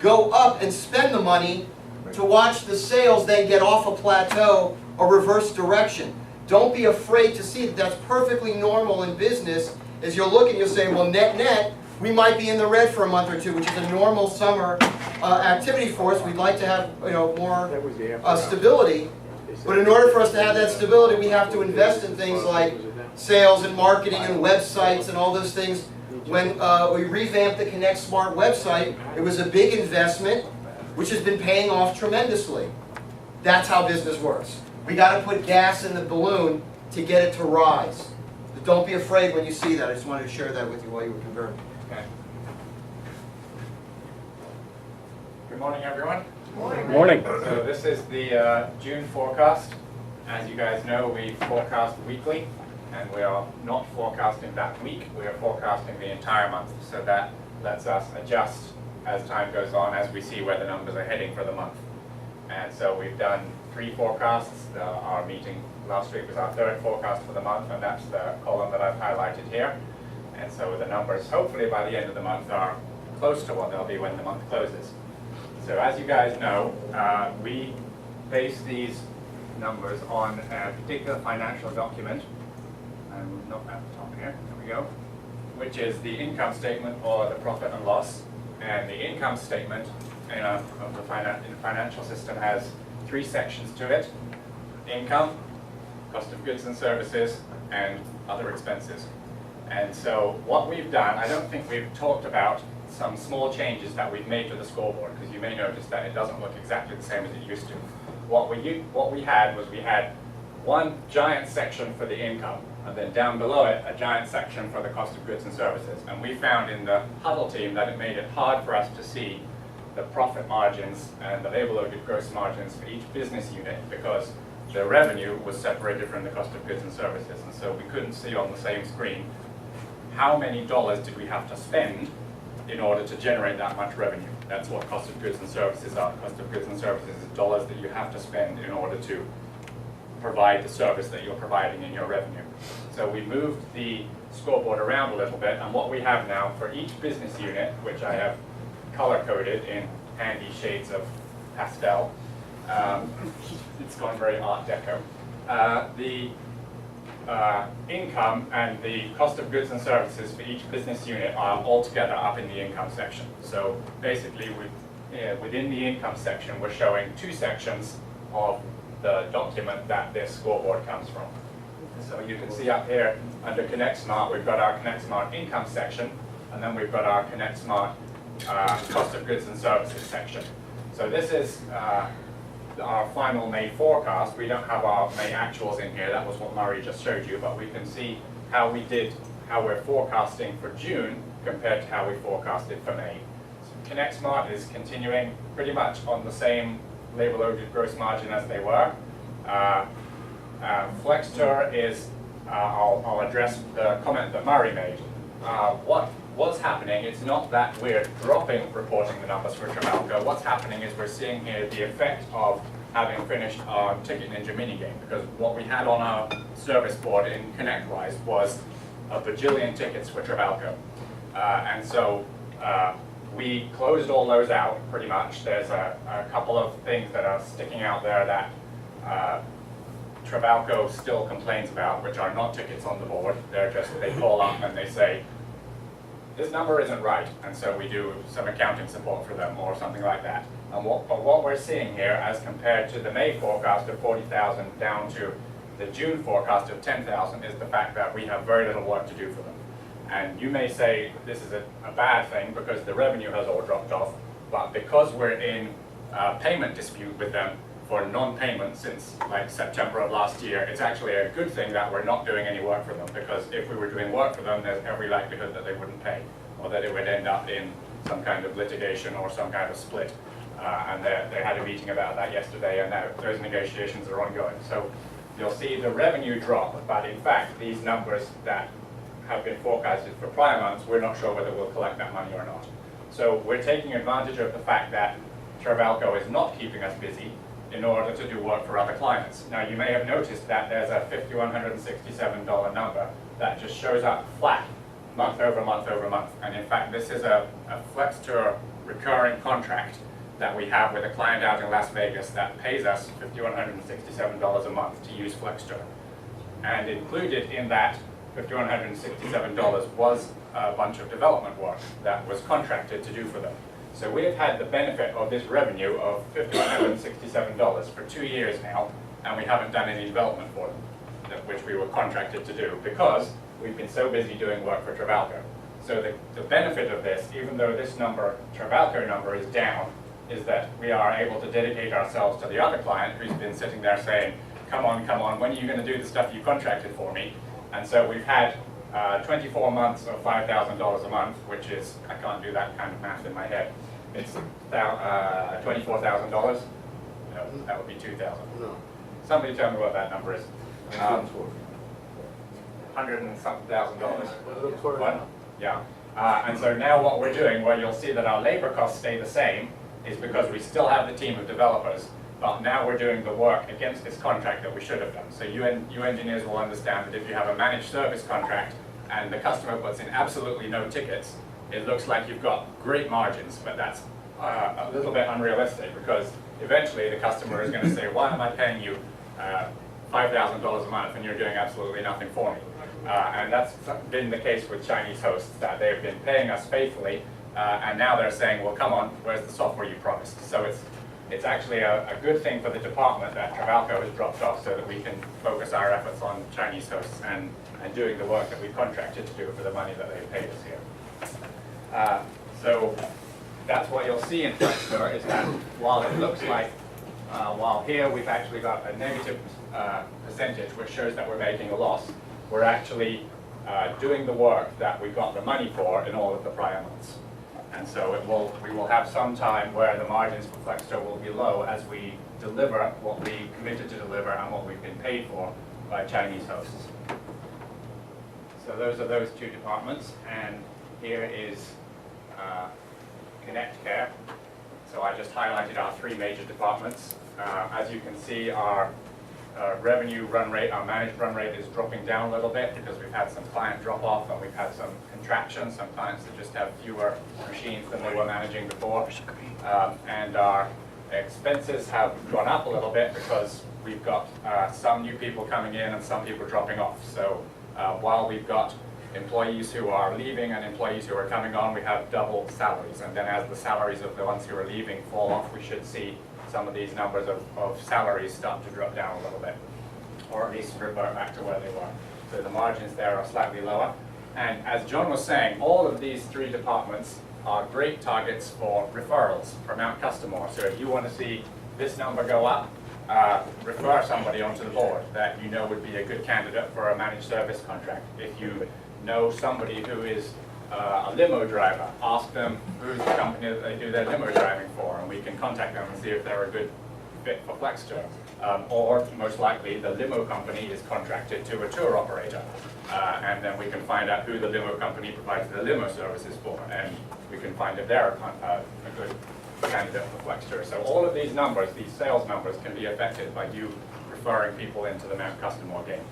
go up and spend the money to watch the sales then get off a plateau or reverse direction. Don't be afraid to see that. That's perfectly normal in business. As you're looking, you'll say, well, net, we might be in the red for a month or two, which is a normal summer activity for us. We'd like to have, you know, more stability. But in order for us to have that stability, we have to invest in things like sales and marketing and websites and all those things. When we revamped the Connect Smart website, it was a big investment, which has been paying off tremendously. That's how business works. We got to put gas in the balloon to get it to rise. But don't be afraid when you see that. I just wanted to share that with you while you were converting. Okay. Good morning, everyone. Morning. So this is the June forecast. As you guys know, we forecast weekly, and we are not forecasting that week. We are forecasting the entire month. So that lets us adjust as time goes on, as we see where the numbers are heading for the month. And so we've done 3 forecasts. Our meeting last week was our 3rd forecast for the month, and that's the column that I've highlighted here. And so the numbers, hopefully by the end of the month, are close to what they'll be when the month closes. So as you guys know, we base these numbers on a particular financial document, and not at the top here, there we go, which is the income statement or the profit and loss. And the income statement of the financial system has 3 sections to it: income, cost of goods and services, and other expenses. And so what we've done, I don't think we've talked about some small changes that we've made to the scoreboard, because you may notice that it doesn't look exactly the same as it used to. What we had was we had one giant section for the income, and then down below it, a giant section for the cost of goods and services. And we found in the Huddle team that it made it hard for us to see the profit margins and the labor-loaded gross margins for each business unit, because the revenue was separated from the cost of goods and services. And so we couldn't see on the same screen how many dollars did we have to spend in order to generate that much revenue. That's what cost of goods and services are. Cost of goods and services is dollars that you have to spend in order to provide the service that you're providing in your revenue. So we moved the scoreboard around a little bit, and what we have now for each business unit, which I have color-coded in handy shades of pastel, it's gone very Art Deco, the income and the cost of goods and services for each business unit are all together up in the income section. So basically, within the income section, we're showing 2 sections of the document that this scoreboard comes from. So you can see up here under Connect Smart, we've got our Connect Smart income section, and then we've got our Connect Smart cost of goods and services section. So this is our final May forecast. We don't have our May actuals in here. That was what Murray just showed you, but we can see how we're forecasting for June compared to how we forecasted for May. So Connect Smart is continuing pretty much on the same labor loaded gross margin as they were. Flexter is, I'll address the comment that Murray made. What's happening, it's not that we're dropping reporting the numbers for Travalco. What's happening is we're seeing here the effect of having finished our Ticket Ninja minigame, because what we had on our service board in ConnectWise was a bajillion tickets for Travalco. And so we closed all those out pretty much. There's a couple of things that are sticking out there that Travalco still complains about, which are not tickets on the board. They're just, they call up and they say, this number isn't right, and so we do some accounting support for them or something like that. And what we're seeing here, as compared to the May forecast of 40,000 down to the June forecast of 10,000, is the fact that we have very little work to do for them. And you may say this is a bad thing because the revenue has all dropped off, but because we're in a payment dispute with them for non-payment since like September of last year, it's actually a good thing that we're not doing any work for them, because if we were doing work for them, there's every likelihood that they wouldn't pay, or that it would end up in some kind of litigation or some kind of split. And they had a meeting about that yesterday, and now those negotiations are ongoing. So you'll see the revenue drop, but in fact, these numbers that have been forecasted for prior months, we're not sure whether we'll collect that money or not. So we're taking advantage of the fact that Travalco is not keeping us busy in order to do work for other clients. Now, you may have noticed that there's a $5,167 number that just shows up flat month over month over month. And in fact, this is a Flexter recurring contract that we have with a client out in Las Vegas that pays us $5,167 a month to use Flexter. And included in that $5,167 was a bunch of development work that was contracted to do for them. So we have had the benefit of this revenue of $5,167 for 2 years now, and we haven't done any development for them, which we were contracted to do because we've been so busy doing work for Travalco. So the benefit of this, even though this number, Travalco number, is down, is that we are able to dedicate ourselves to the other client who's been sitting there saying, come on, when are you going to do the stuff you contracted for me? And so we've had 24 months of $5,000 a month, which is, I can't do that kind of math in my head. It's $24,000. No, that would be 2,000. No. Somebody tell me what that number is. 100 and something thousand dollars. What? Yeah. And so now what we're doing, where you'll see that our labor costs stay the same, is because we still have the team of developers, but now we're doing the work against this contract that we should have done. So you engineers will understand that if you have a managed service contract and the customer puts in absolutely no tickets, it looks like you've got great margins, but that's a little bit unrealistic, because eventually the customer is going to say, why am I paying you $5,000 a month and you're doing absolutely nothing for me? And that's been the case with Chinese hosts, that they've been paying us faithfully, and now they're saying, well, come on, where's the software you promised? So it's actually a good thing for the department that Travalco has dropped off, so that we can focus our efforts on Chinese hosts and doing the work that we contracted to do for the money that they paid us here. So that's what you'll see in Flexter, is that while it looks like, while here we've actually got a negative percentage, which shows that we're making a loss, we're actually doing the work that we got the money for in all of the prior months. And so we will have some time where the margins for Flexter will be low as we deliver what we committed to deliver and what we've been paid for by Chinese hosts. So those are those two departments, and here is Connect Care. So I just highlighted our three major departments. As you can see, our revenue run rate, our managed run rate, is dropping down a little bit because we've had some client drop off and we've had some contraction, some clients that just have fewer machines than they were managing before. And our expenses have gone up a little bit because we've got some new people coming in and some people dropping off. So while we've got employees who are leaving and employees who are coming on, we have double salaries. And then as the salaries of the ones who are leaving fall off, we should see some of these numbers of salaries start to drop down a little bit, or at least revert back to where they were. So the margins there are slightly lower. And as John was saying, all of these three departments are great targets for referrals from Mount Customore. So if you want to see this number go up, refer somebody onto the board that you know would be a good candidate for a managed service contract. If you know somebody who is a limo driver, ask them who's the company that they do their limo driving for, and we can contact them and see if they're a good fit for Flexter. Or most likely the limo company is contracted to a tour operator. And then we can find out who the limo company provides the limo services for, and we can find if they're a good candidate for Flexter. So all of these numbers, these sales numbers, can be affected by you referring people into the Mount Customore game.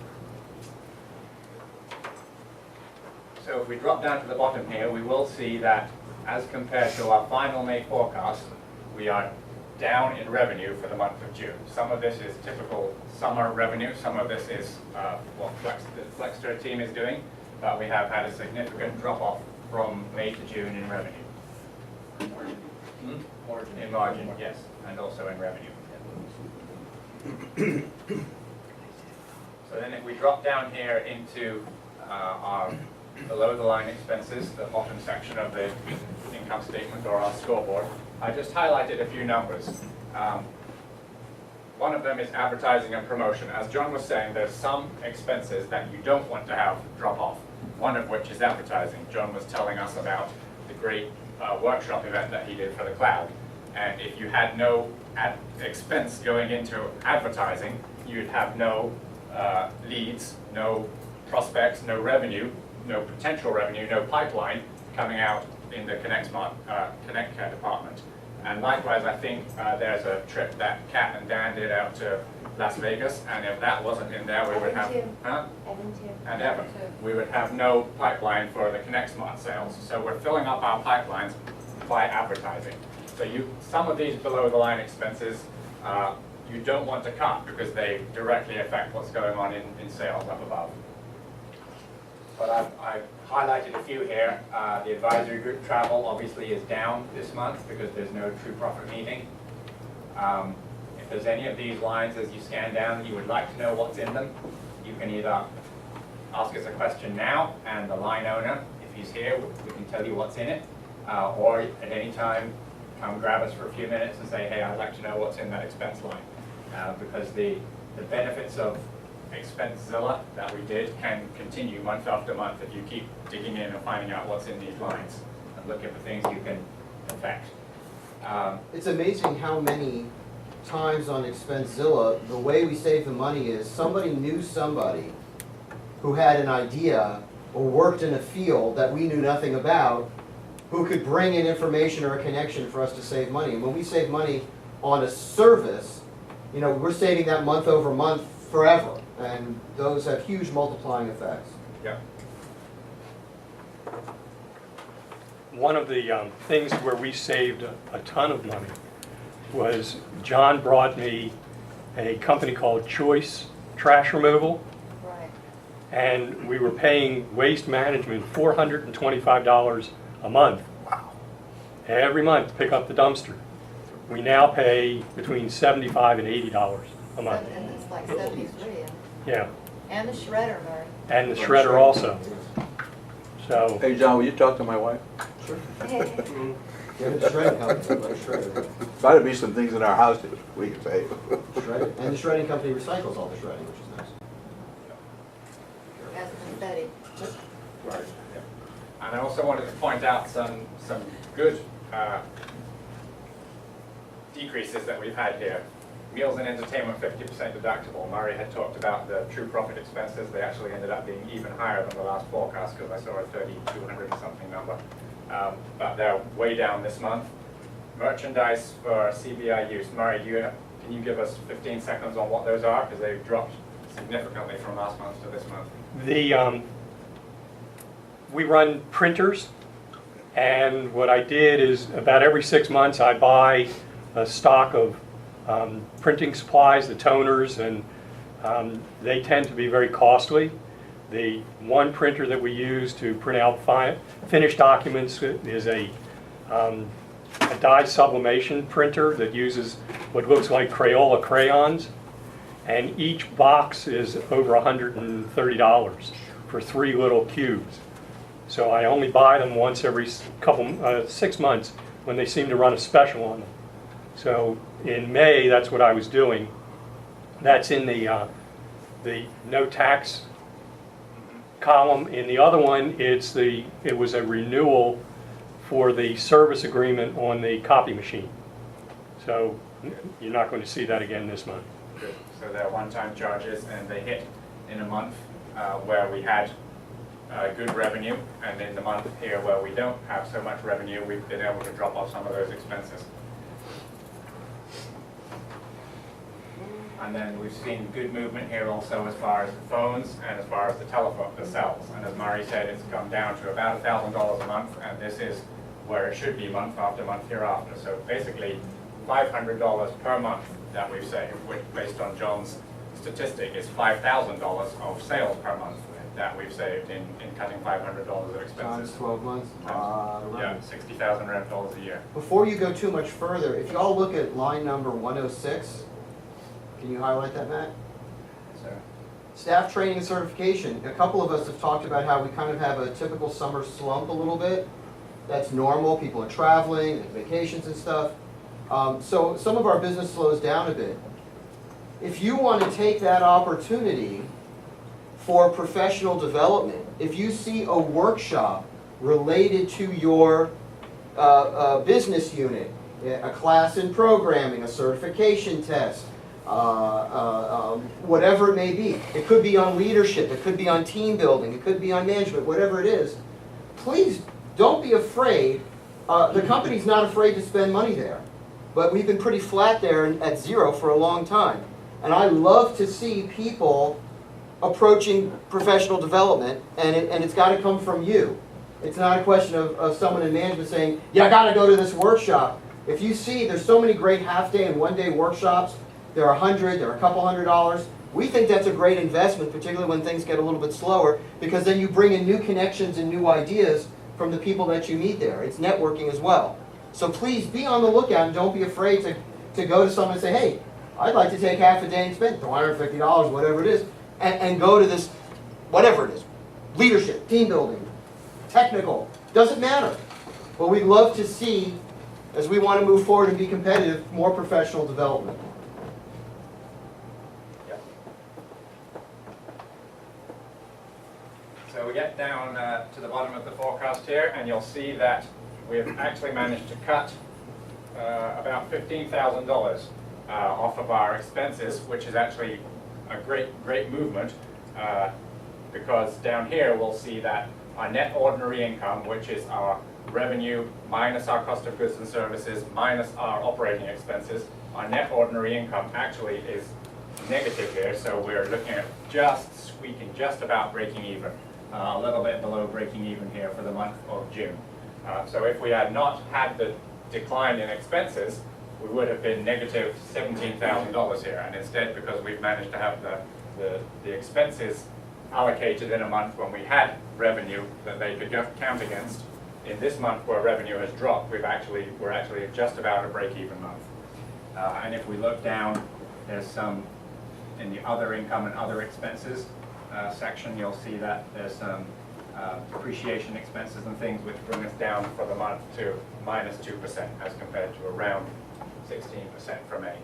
So if we drop down to the bottom here, we will see that as compared to our final May forecast, we are down in revenue for the month of June. Some of this is typical summer revenue, some of this is what the Flexter team is doing, but we have had a significant drop-off from May to June in revenue. In margin, yes, and also in revenue. So then if we drop down here into our below the line expenses, the bottom section of the income statement or our scoreboard, I just highlighted a few numbers. One of them is advertising and promotion. As John was saying, there's some expenses that you don't want to have drop off, one of which is advertising. John was telling us about the great workshop event that he did for the cloud. And if you had no expense going into advertising, you'd have no leads, no prospects, no revenue, no potential revenue, no pipeline coming out in the Connect Care department. And likewise, I think there's a trip that Kat and Dan did out to Las Vegas, and if that wasn't in there, we would have, and Evan, we would have no pipeline for the Connect Smart sales. So we're filling up our pipelines by advertising. So some of these below the line expenses, you don't want to cut because they directly affect what's going on in sales up above. But I've highlighted a few here. The advisory group travel obviously is down this month because there's no true profit meeting. If there's any of these lines as you scan down that you would like to know what's in them, you can either ask us a question now, and the line owner, if he's here, we can tell you what's in it, or at any time come grab us for a few minutes and say, hey, I'd like to know what's in that expense line. Because the benefits of ExpenseZilla that we did can continue month after month if you keep digging in and finding out what's in these lines and look at the things you can affect. It's amazing how many times on ExpenseZilla, the way we save the money is somebody knew somebody who had an idea or worked in a field that we knew nothing about, who could bring in information or a connection for us to save money. And when we save money on a service, you know, we're saving that month over month forever. And those have huge multiplying effects. Yeah. One of the things where we saved a ton of money was John brought me a company called Choice Trash Removal. Right. And we were paying Waste Management $425 a month. Wow. Every month to pick up the dumpster. We now pay between $75 and $80 a month. And it's like 73. Yeah. And the shredder, Murray. And the shredder also. So. Hey, John, will you talk to my wife? Sure. Yeah, the shredding company, like shredder. Might be some things in our house that we can save. Shredding. And the shredding company recycles all the shredding, which is nice. That's confetti. Right. And I also wanted to point out some good decreases that we've had here. Meals and entertainment, 50% deductible. Murray had talked about the true profit expenses. They actually ended up being even higher than the last forecast because I saw a 3,200 and something number. But they're way down this month. Merchandise for CBI use. Murray, can you give us 15 seconds on what those are? Because they've dropped significantly from last month to this month. We run printers, and what I did is about every 6 months I buy a stock of printing supplies, the toners, and they tend to be very costly. The one printer that we use to print out finished documents is a dye sublimation printer that uses what looks like Crayola crayons, and each box is over $130 for 3 little cubes. So I only buy them once every 6 months when they seem to run a special on them. So in May, that's what I was doing. That's in the no tax column. In the other one, it was a renewal for the service agreement on the copy machine. So You're not going to see that again this month. Good. So they're one-time charges, and they hit in a month where we had good revenue, and in the month here where we don't have so much revenue, we've been able to drop off some of those expenses. And then we've seen good movement here also as far as the phones and as far as the telephone, the cells. And as Murray said, it's come down to about $1,000 a month, and this is where it should be month after month hereafter. So basically, $500 per month that we've saved, which based on John's statistic is $5,000 of sales per month that we've saved in cutting $500 of Times expenses. 12 months. Yeah, $60,000 a year. Before you go too much further, if y'all look at line number 106, can you highlight that, Matt? So, Staff training and certification. A couple of us have talked about how we kind of have a typical summer slump a little bit. That's normal. People are traveling, and vacations and stuff. So some of our business slows down a bit. If you want to take that opportunity for professional development, if you see a workshop related to your business unit, a class in programming, a certification test, whatever it may be. It could be on leadership, it could be on team building, it could be on management, whatever it is. Please don't be afraid. The company's not afraid to spend money there. But we've been pretty flat there at zero for a long time. And I love to see people approaching professional development, and it's got to come from you. It's not a question of someone in management saying, yeah, I got to go to this workshop. If you see there's so many great half-day and one-day workshops, they're $100, they're a couple $100. We think that's a great investment, particularly when things get a little bit slower, because then you bring in new connections and new ideas from the people that you meet there. It's networking as well. So please be on the lookout and don't be afraid to go to someone and say, hey, I'd like to take half a day and spend $250, whatever it is, and go to this, whatever it is, leadership, team building, technical, doesn't matter. But we'd love to see, as we want to move forward and be competitive, more professional development. So we get down to the bottom of the forecast here, and you'll see that we've actually managed to cut about $15,000 off of our expenses, which is actually a great movement, because down here we'll see that our net ordinary income, which is our revenue minus our cost of goods and services minus our operating expenses, our net ordinary income actually is negative here, so we're looking at just squeaking just about breaking even. A little bit below breaking even here for the month of June. So if we had not had the decline in expenses, we would have been negative $17,000 here. And instead, because we've managed to have the expenses allocated in a month when we had revenue that they could count against, in this month where revenue has dropped, we're actually just about a break-even month. And if we look down, there's some in the other income and other expenses section, you'll see that there's some depreciation expenses and things which bring us down for the month to minus 2% as compared to around 16% for May.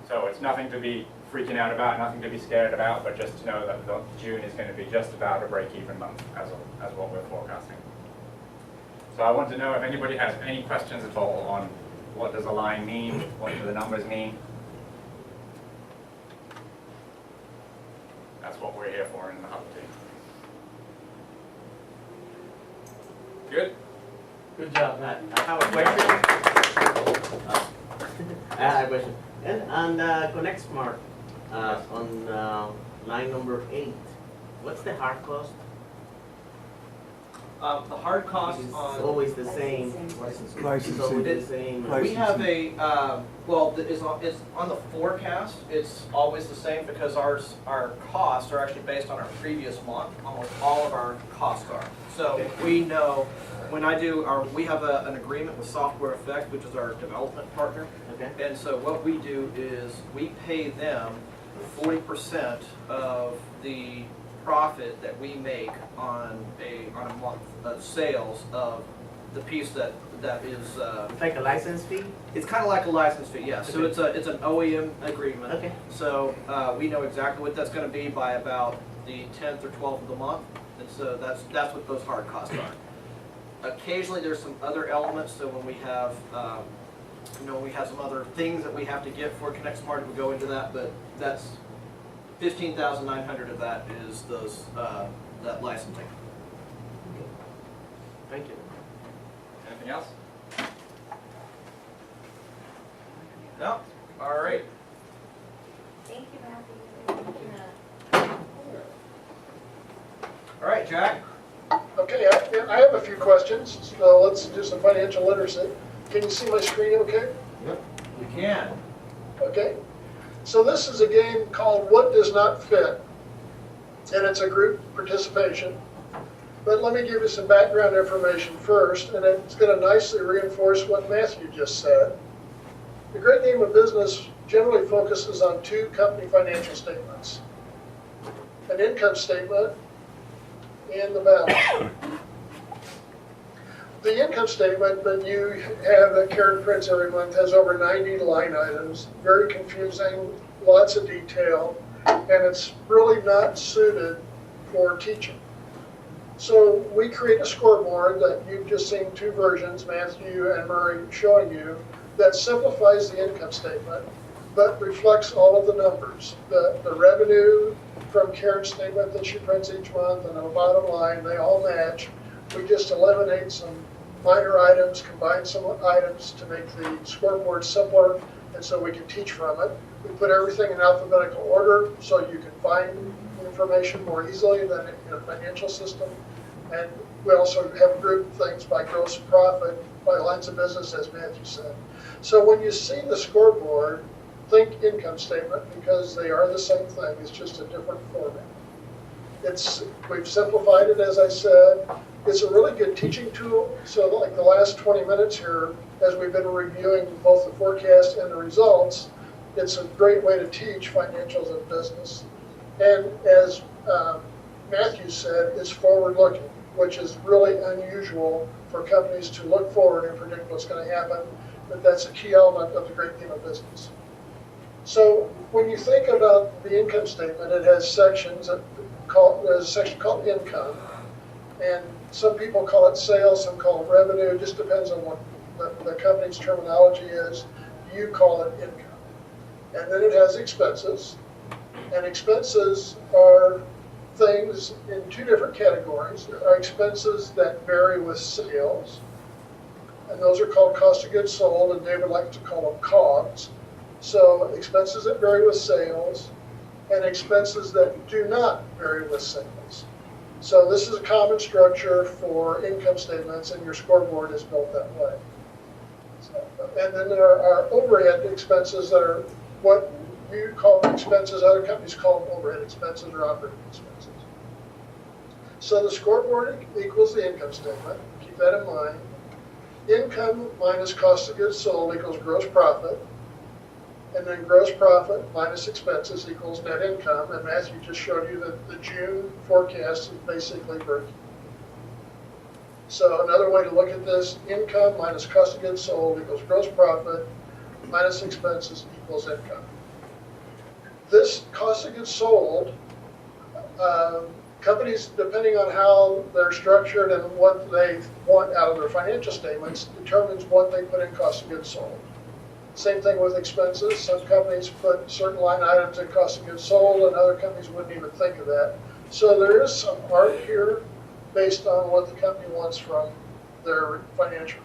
So it's nothing to be freaking out about, nothing to be scared about, but just to know that June is going to be just about a break-even month as what we're forecasting. So I want to know if anybody has any questions at all on what does a line mean, what do the numbers mean. That's what we're here for in the Huddle team. Good? Good job, Matt. I have a question. I have a question. And on the Connect Smart, on line number 8, what's the hard cost? The hard cost It's on, always the same. It's always the same. we have a, well, it's on the forecast, it's always the same because our costs are actually based on our previous month. Almost all of our costs are. So we know, when I do we have an agreement with Software Effect, which is our development partner. Okay. And so what we do is we pay them 40% of the profit that we make on a month of sales of the piece that is. It's like a license fee? It's kind of like a license fee, yeah. So Okay. it's an OEM agreement. Okay. So we know exactly what that's going to be by about the 10th or 12th of the month, and so that's what those hard costs are. Occasionally there's some other elements. So when we have You know, we have some other things that we have to get for Connect Smart, it would go into that, but that's 15,900 of that is those, that licensing. Thank you. Anything else? No? All right. Thank you, Matthew. All right, Jack. Okay, I have a few questions, so let's do some financial literacy. Can you see my screen okay? You can. Okay. So this is a game called What Does Not Fit, and it's a group participation. But let me give you some background information first, and it's going to nicely reinforce what Matthew just said. The great game of business generally focuses on two company financial statements: an income statement and the balance sheet. The income statement that you have that Karen prints every month has over 90 line items, very confusing, lots of detail, and it's really not suited for teaching. So we create a scoreboard that you've just seen two versions, Matthew and Murray showing you, that simplifies the income statement, but reflects all of the numbers. The revenue from Karen's statement that she prints each month and the bottom line, they all match. We just eliminate some minor items, combine some items to make the scoreboard simpler, and so we can teach from it. We put everything in alphabetical order so you can find information more easily than in a financial system. And we also have grouped things by gross profit, by lines of business, as Matthew said. So when you see the scoreboard, think income statement, because they are the same thing, it's just a different format. We've simplified it, as I said. It's a really good teaching tool. So like the last 20 minutes here, as we've been reviewing both the forecast and the results, it's a great way to teach financials and business. And as Matthew said, it's forward-looking, which is really unusual for companies to look forward and predict what's going to happen, but that's a key element of the great game of business. So when you think about the income statement, it has sections. There's a section called income, and some people call it sales, some call it revenue. It just depends on what the company's terminology is. You call it income. And then it has expenses, and expenses are things in two different categories. There are expenses that vary with sales, and those are called cost of goods sold, and David likes to call them COGS. So expenses that vary with sales, and expenses that do not vary with sales. So this is a common structure for income statements, and your scoreboard is built that way. And then there are overhead expenses that are what you call expenses, other companies call them overhead expenses or operating expenses. So the scoreboard equals the income statement. Keep that in mind. Income minus cost of goods sold equals gross profit. And then gross profit minus expenses equals net income. And Matthew just showed you that the June forecast is basically breaking. So another way to look at this, income minus cost of goods sold equals gross profit minus expenses equals income. This cost of goods sold, companies, depending on how they're structured and what they want out of their financial statements, determines what they put in cost of goods sold. Same thing with expenses. Some companies put certain line items in cost of goods sold, and other companies wouldn't even think of that. So there is some art here based on what the company wants from their financial.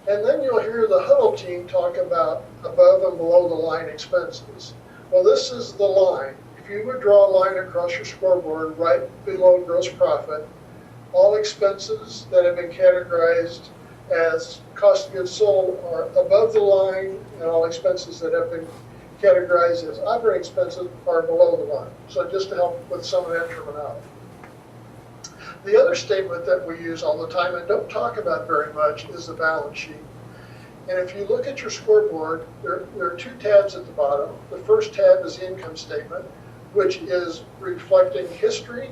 And then you'll hear the Huddle team talk about above and below the line expenses. Well, this is the line. If you would draw a line across your scoreboard right below gross profit, all expenses that have been categorized as cost of goods sold are above the line, and all expenses that have been categorized as operating expenses are below the line. So just to help with some of that terminology. The other statement that we use all the time and don't talk about very much is the balance sheet. And if you look at your scoreboard, there are two tabs at the bottom. The first tab is the income statement, which is reflecting history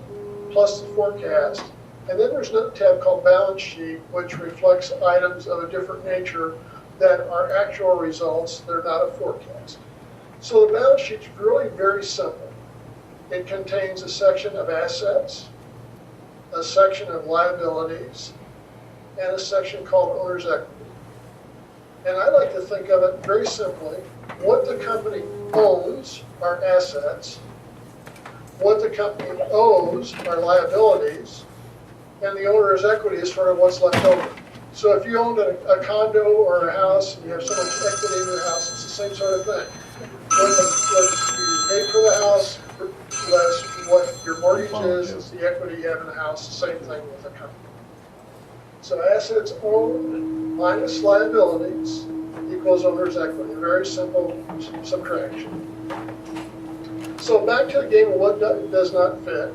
plus the forecast. And then there's another tab called balance sheet, which reflects items of a different nature that are actual results. They're not a forecast. So the balance sheet's really very simple. It contains a section of assets, a section of liabilities, and a section called owner's equity. And I like to think of it very simply. What the company owns are assets. What the company owes are liabilities. And the owner's equity is sort of what's left over. So if you owned a condo or a house and you have so much equity in your house, it's the same sort of thing. What you paid for the house less what your mortgage is the equity you have in the house, the same thing with a company. So assets owned minus liabilities equals owner's equity. Very simple subtraction. So back to the game of what does not fit.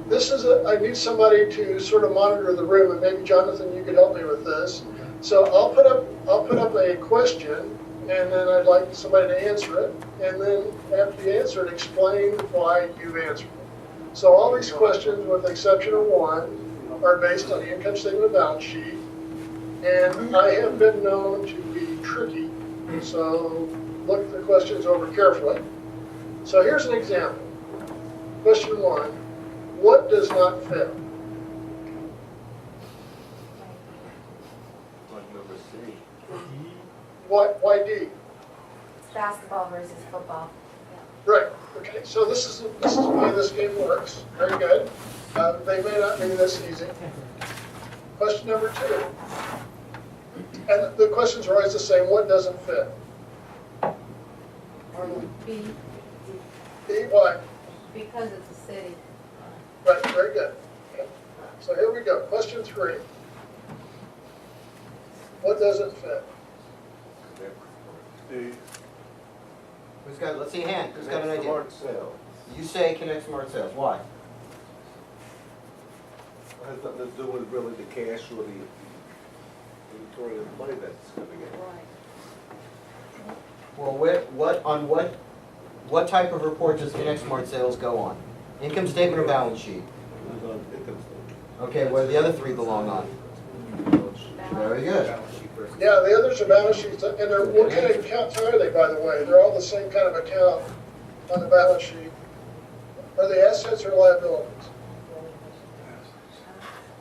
This is I need somebody to sort of monitor the room, and maybe Jonathan, you could help me with this. So I'll put up a question, and then I'd like somebody to answer it, and then after you answer it, explain why you answered it. So all these questions, with the exception of one, are based on the income statement and balance sheet, and I have been known to be tricky. So look the questions over carefully. So here's an example. Question one. What does not fit? Why D? Basketball versus football. Right. Okay. So this is the way this game works. Very good. They may not be this easy. Question number two. And the questions are always the same. What doesn't fit? B, B. Why? because it's a city. Right. Very good. Okay. So here we go. Question three. What doesn't fit? Who's got, let's see a hand, who's got an idea? You say connect smart sales, why? It has nothing to do with really the cash or the inventory of money that's coming in. Well, what type of report does connect smart sales go on? Income statement or balance sheet? Okay, where do the other three belong on? Very good. Yeah, the others are balance sheets, and what kind of accounts are they, by the way? They're all the same kind of account on the balance sheet. Are they assets or liabilities?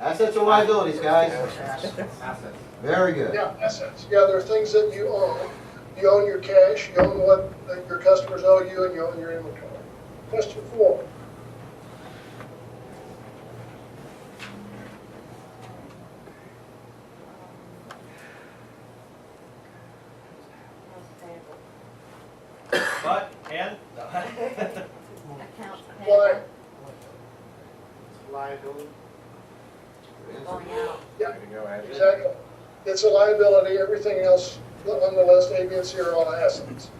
Assets or liabilities, guys? Assets. Very good. Yeah, assets. Yeah, there are things that you own. You own your cash, you own what your customers owe you, and you own your inventory. Question four. What? And? Accounts Why? payable, Liability. going out. Yeah, exactly. It's a liability. Everything else on the list, A, B, and C, are all assets.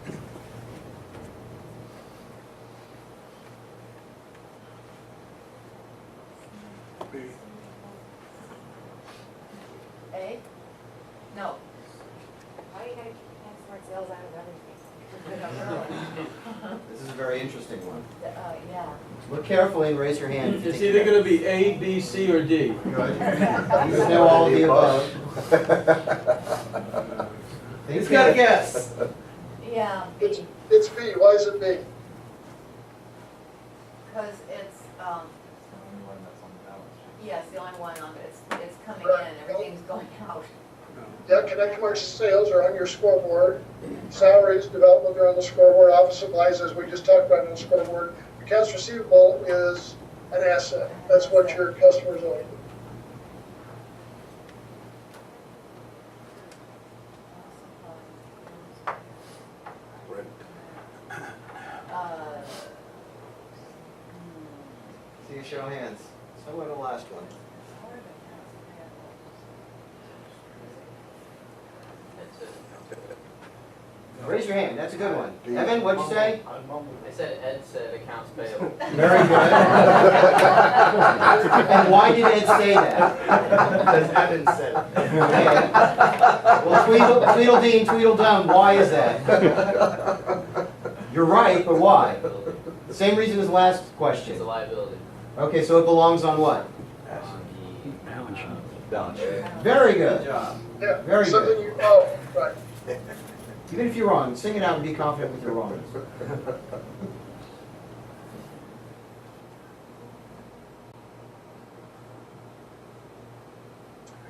A? No. Why are you gonna keep smart sales out of everything? This is a very interesting one. Yeah. Look carefully and raise your hand. if you It's think either gonna be A, B, C, or D. you know all of the above. Who's got a guess? Yeah, It's, B, it's B. Why is it B? because it's, yes, the only one on it, it's coming Right. in, everything's going out. Yeah, connect commercial sales are on your scoreboard. Salaries, development are on the scoreboard. Office supplies, as we just talked about, on the scoreboard. Accounts receivable is an asset. That's what your customers owe you. See a show of hands. Somewhere in the last one. Raise your hand, that's a good one. Evan, what'd you say? I said Ed said accounts payable. Very good. And why did Ed say that? Because Evan said it. Okay. Well, Tweedledee, Tweedledum, why is that? You're right, but why? Same reason as the last question. It's a liability. Okay, so it belongs on what? Balance sheet. Very good. Good job. Yeah, Very something good. you owe, right. Even if you're wrong, sing it out and be confident with your wrongness.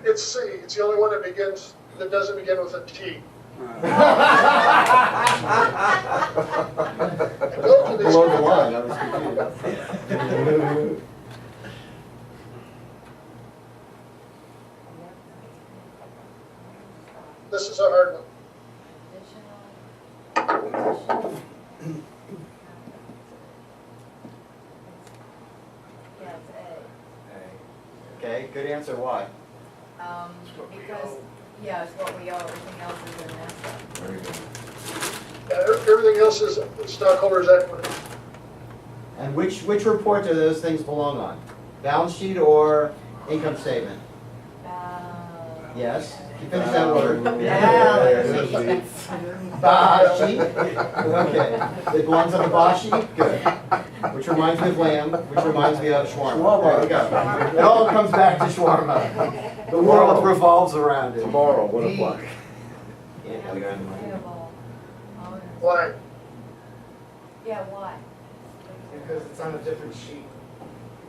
It's C. It's the only one that begins that doesn't begin with a T. Below the line, I was confused. This is a hard one. Yeah, it's Okay, good answer, why? A. Because, yeah, it's what we owe, everything else is an asset. Very good. Everything else is stockholders' equity. And which report do those things belong on? Balance sheet or income statement? Yes, you finish that word. Balance sheet. Okay, it belongs on the balance sheet, good. Which reminds me of lamb, which reminds me of shawarma. There we go. It all comes back to shawarma. The world revolves around it. Tomorrow, 1 o'clock. Why? Yeah, why? Because it's on a different sheet.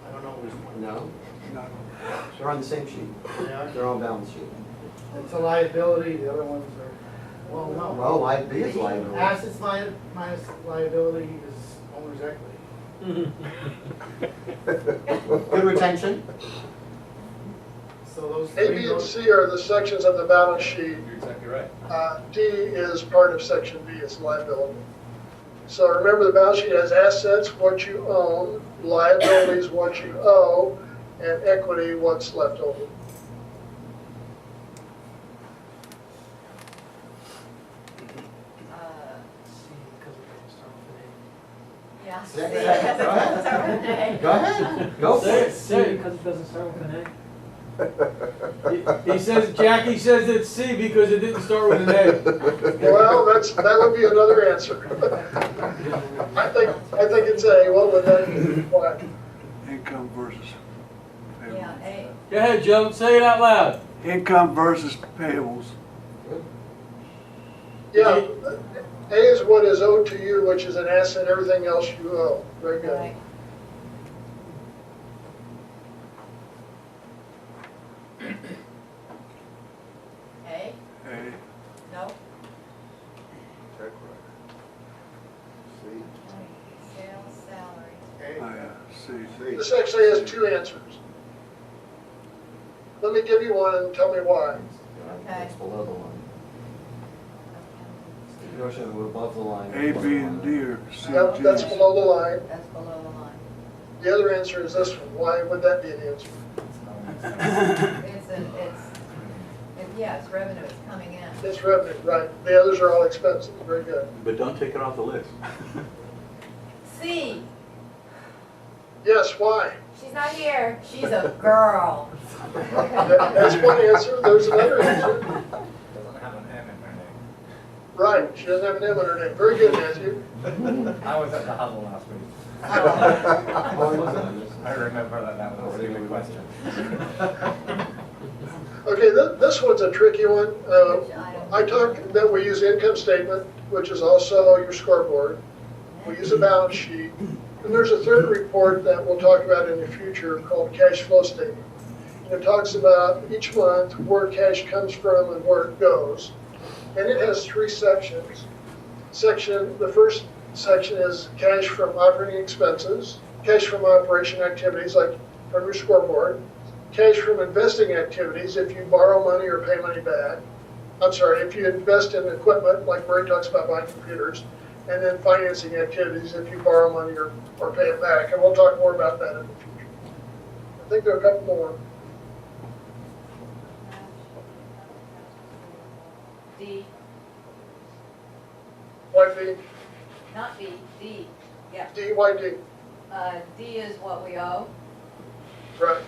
I don't know which one. No? They're on the same sheet. Yeah. They're on balance sheet. It's a liability, the other ones are, well, no. Well, liability is liability. Assets minus liability is owner's equity. Good retention? So those A, three. B, and C are the sections of the balance sheet. You're exactly right. D is part of section B, it's liability. So remember, the balance sheet has assets, what you own, liabilities, what you owe, and equity, what's left over. Yeah. Go ahead. Go ahead. Go for it. Say it. Because it doesn't start with an A. He says, Jackie says it's C because it didn't start with an A. Well, that would be another answer. I think it's A. What would that be? Why? Income versus payables. Yeah, A. Go ahead, Joe, say it out loud. Income versus payables. Yeah, A is what is owed to you, which is an asset, everything else you owe. Very good. Right. A? A. No? Check right. Sales, salary. Oh, yeah, C. This actually has two answers. Let me give you one and tell me why. Okay. It's below the line. We're above the line. A, B, and D are C Yep, and that's G's. below the line. That's below the line. The other answer is this one. Why would that be an answer? It's revenue, it's coming in. It's revenue, right. The others are all expenses. Very good. But don't take it off the list. C, Yes, why? She's not here. she's a girl. That's one answer. There's another answer. Doesn't have an M in her name. Right, she doesn't have an M in her name. Very good, Matthew. I was at the Huddle last week. I remember that was a stupid question. Okay, this one's a tricky one. I talked that we use income statement, which is also your scoreboard. We use a balance sheet. And there's a third report that we'll talk about in the future called cash flow statement. And it talks about each month where cash comes from and where it goes. And it has three sections. The first section is cash from operating expenses, cash from operation activities like from your scoreboard, cash from investing activities if you borrow money or pay money back. I'm sorry, if you invest in equipment, like Murray talks about buying computers, and then financing activities if you borrow money or pay it back. And we'll talk more about that in the future. I think there are a couple more. D, Why D? not B, D. Yeah. D, why D? D is what we owe. Right.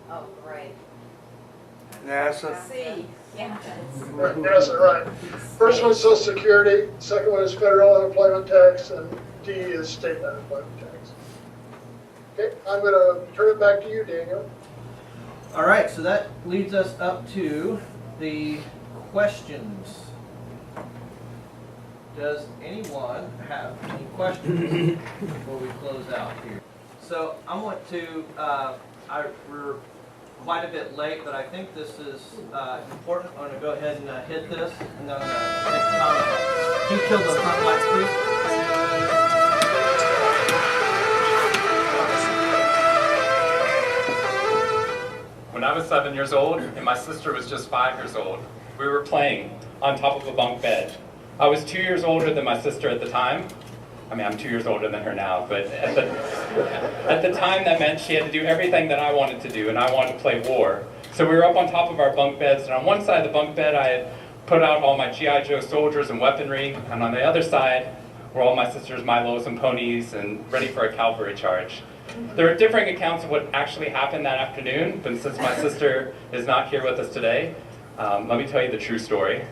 Oh, great. NASA. C, yeah. Right, yes, right. First one's Social Security, second one is federal unemployment tax, and D is state unemployment tax. Okay, I'm gonna turn it back to you, Daniel. All right, so that leads us up to the questions. Does anyone have any questions before we close out here? So I want to, we're quite a bit late, but I think this is important. I'm going to go ahead and hit this, and then I'm going to make a comment. Can you kill the front lights, please? When I was 7 years old and my sister was just 5 years old, we were playing on top of a bunk bed. I was 2 years older than my sister at the time. I mean, I'm 2 years older than her now, but at the time that meant she had to do everything that I wanted to do, and I wanted to play war. So we were up on top of our bunk beds, and on one side of the bunk bed I had put out all my G.I. Joe soldiers and weaponry, and on the other side were all my sister's Milos and ponies and ready for a cavalry charge. There are differing accounts of what actually happened that afternoon, but since my sister is not here with us today, let me tell you the true story.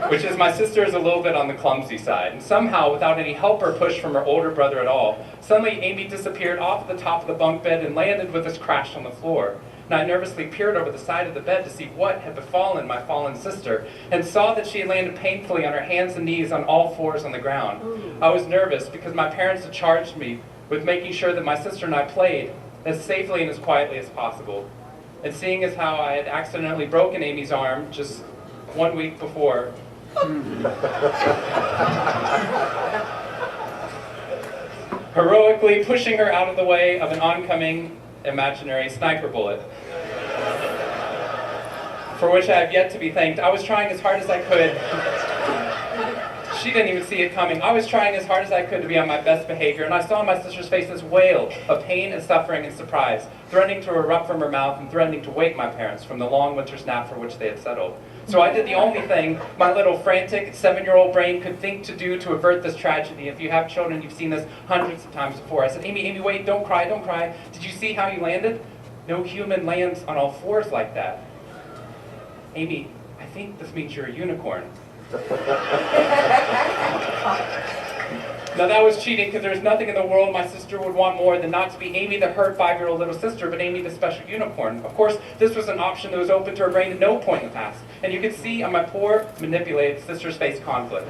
Which is my sister is a little bit on the clumsy side, and somehow, without any help or push from her older brother at all, suddenly Amy disappeared off the top of the bunk bed and landed with us crashed on the floor. And I nervously peered over the side of the bed to see what had befallen my fallen sister, and saw that she had landed painfully on her hands and knees on all fours on the ground. I was nervous because my parents had charged me with making sure that my sister and I played as safely and as quietly as possible. And seeing as how I had accidentally broken Amy's arm just 1 week before, heroically pushing her out of the way of an oncoming imaginary sniper bullet, for which I have yet to be thanked. I was trying as hard as I could. She didn't even see it coming. I was trying as hard as I could to be on my best behavior, and I saw on my sister's face this wail of pain and suffering and surprise, threatening to erupt from her mouth and threatening to wake my parents from the long winter's nap for which they had settled. So I did the only thing my little frantic 7-year-old brain could think to do to avert this tragedy. If you have children, you've seen this hundreds of times before. I said, Amy, wait, don't cry, don't cry. Did you see how you landed? No human lands on all fours like that. Amy, I think this means you're a unicorn. Now that was cheating, because there's nothing in the world my sister would want more than not to be Amy the hurt 5-year-old little sister, but Amy the special unicorn. Of course, this was an option that was open to her brain at no point in the past, and you could see on my poor, manipulated sister's face conflict,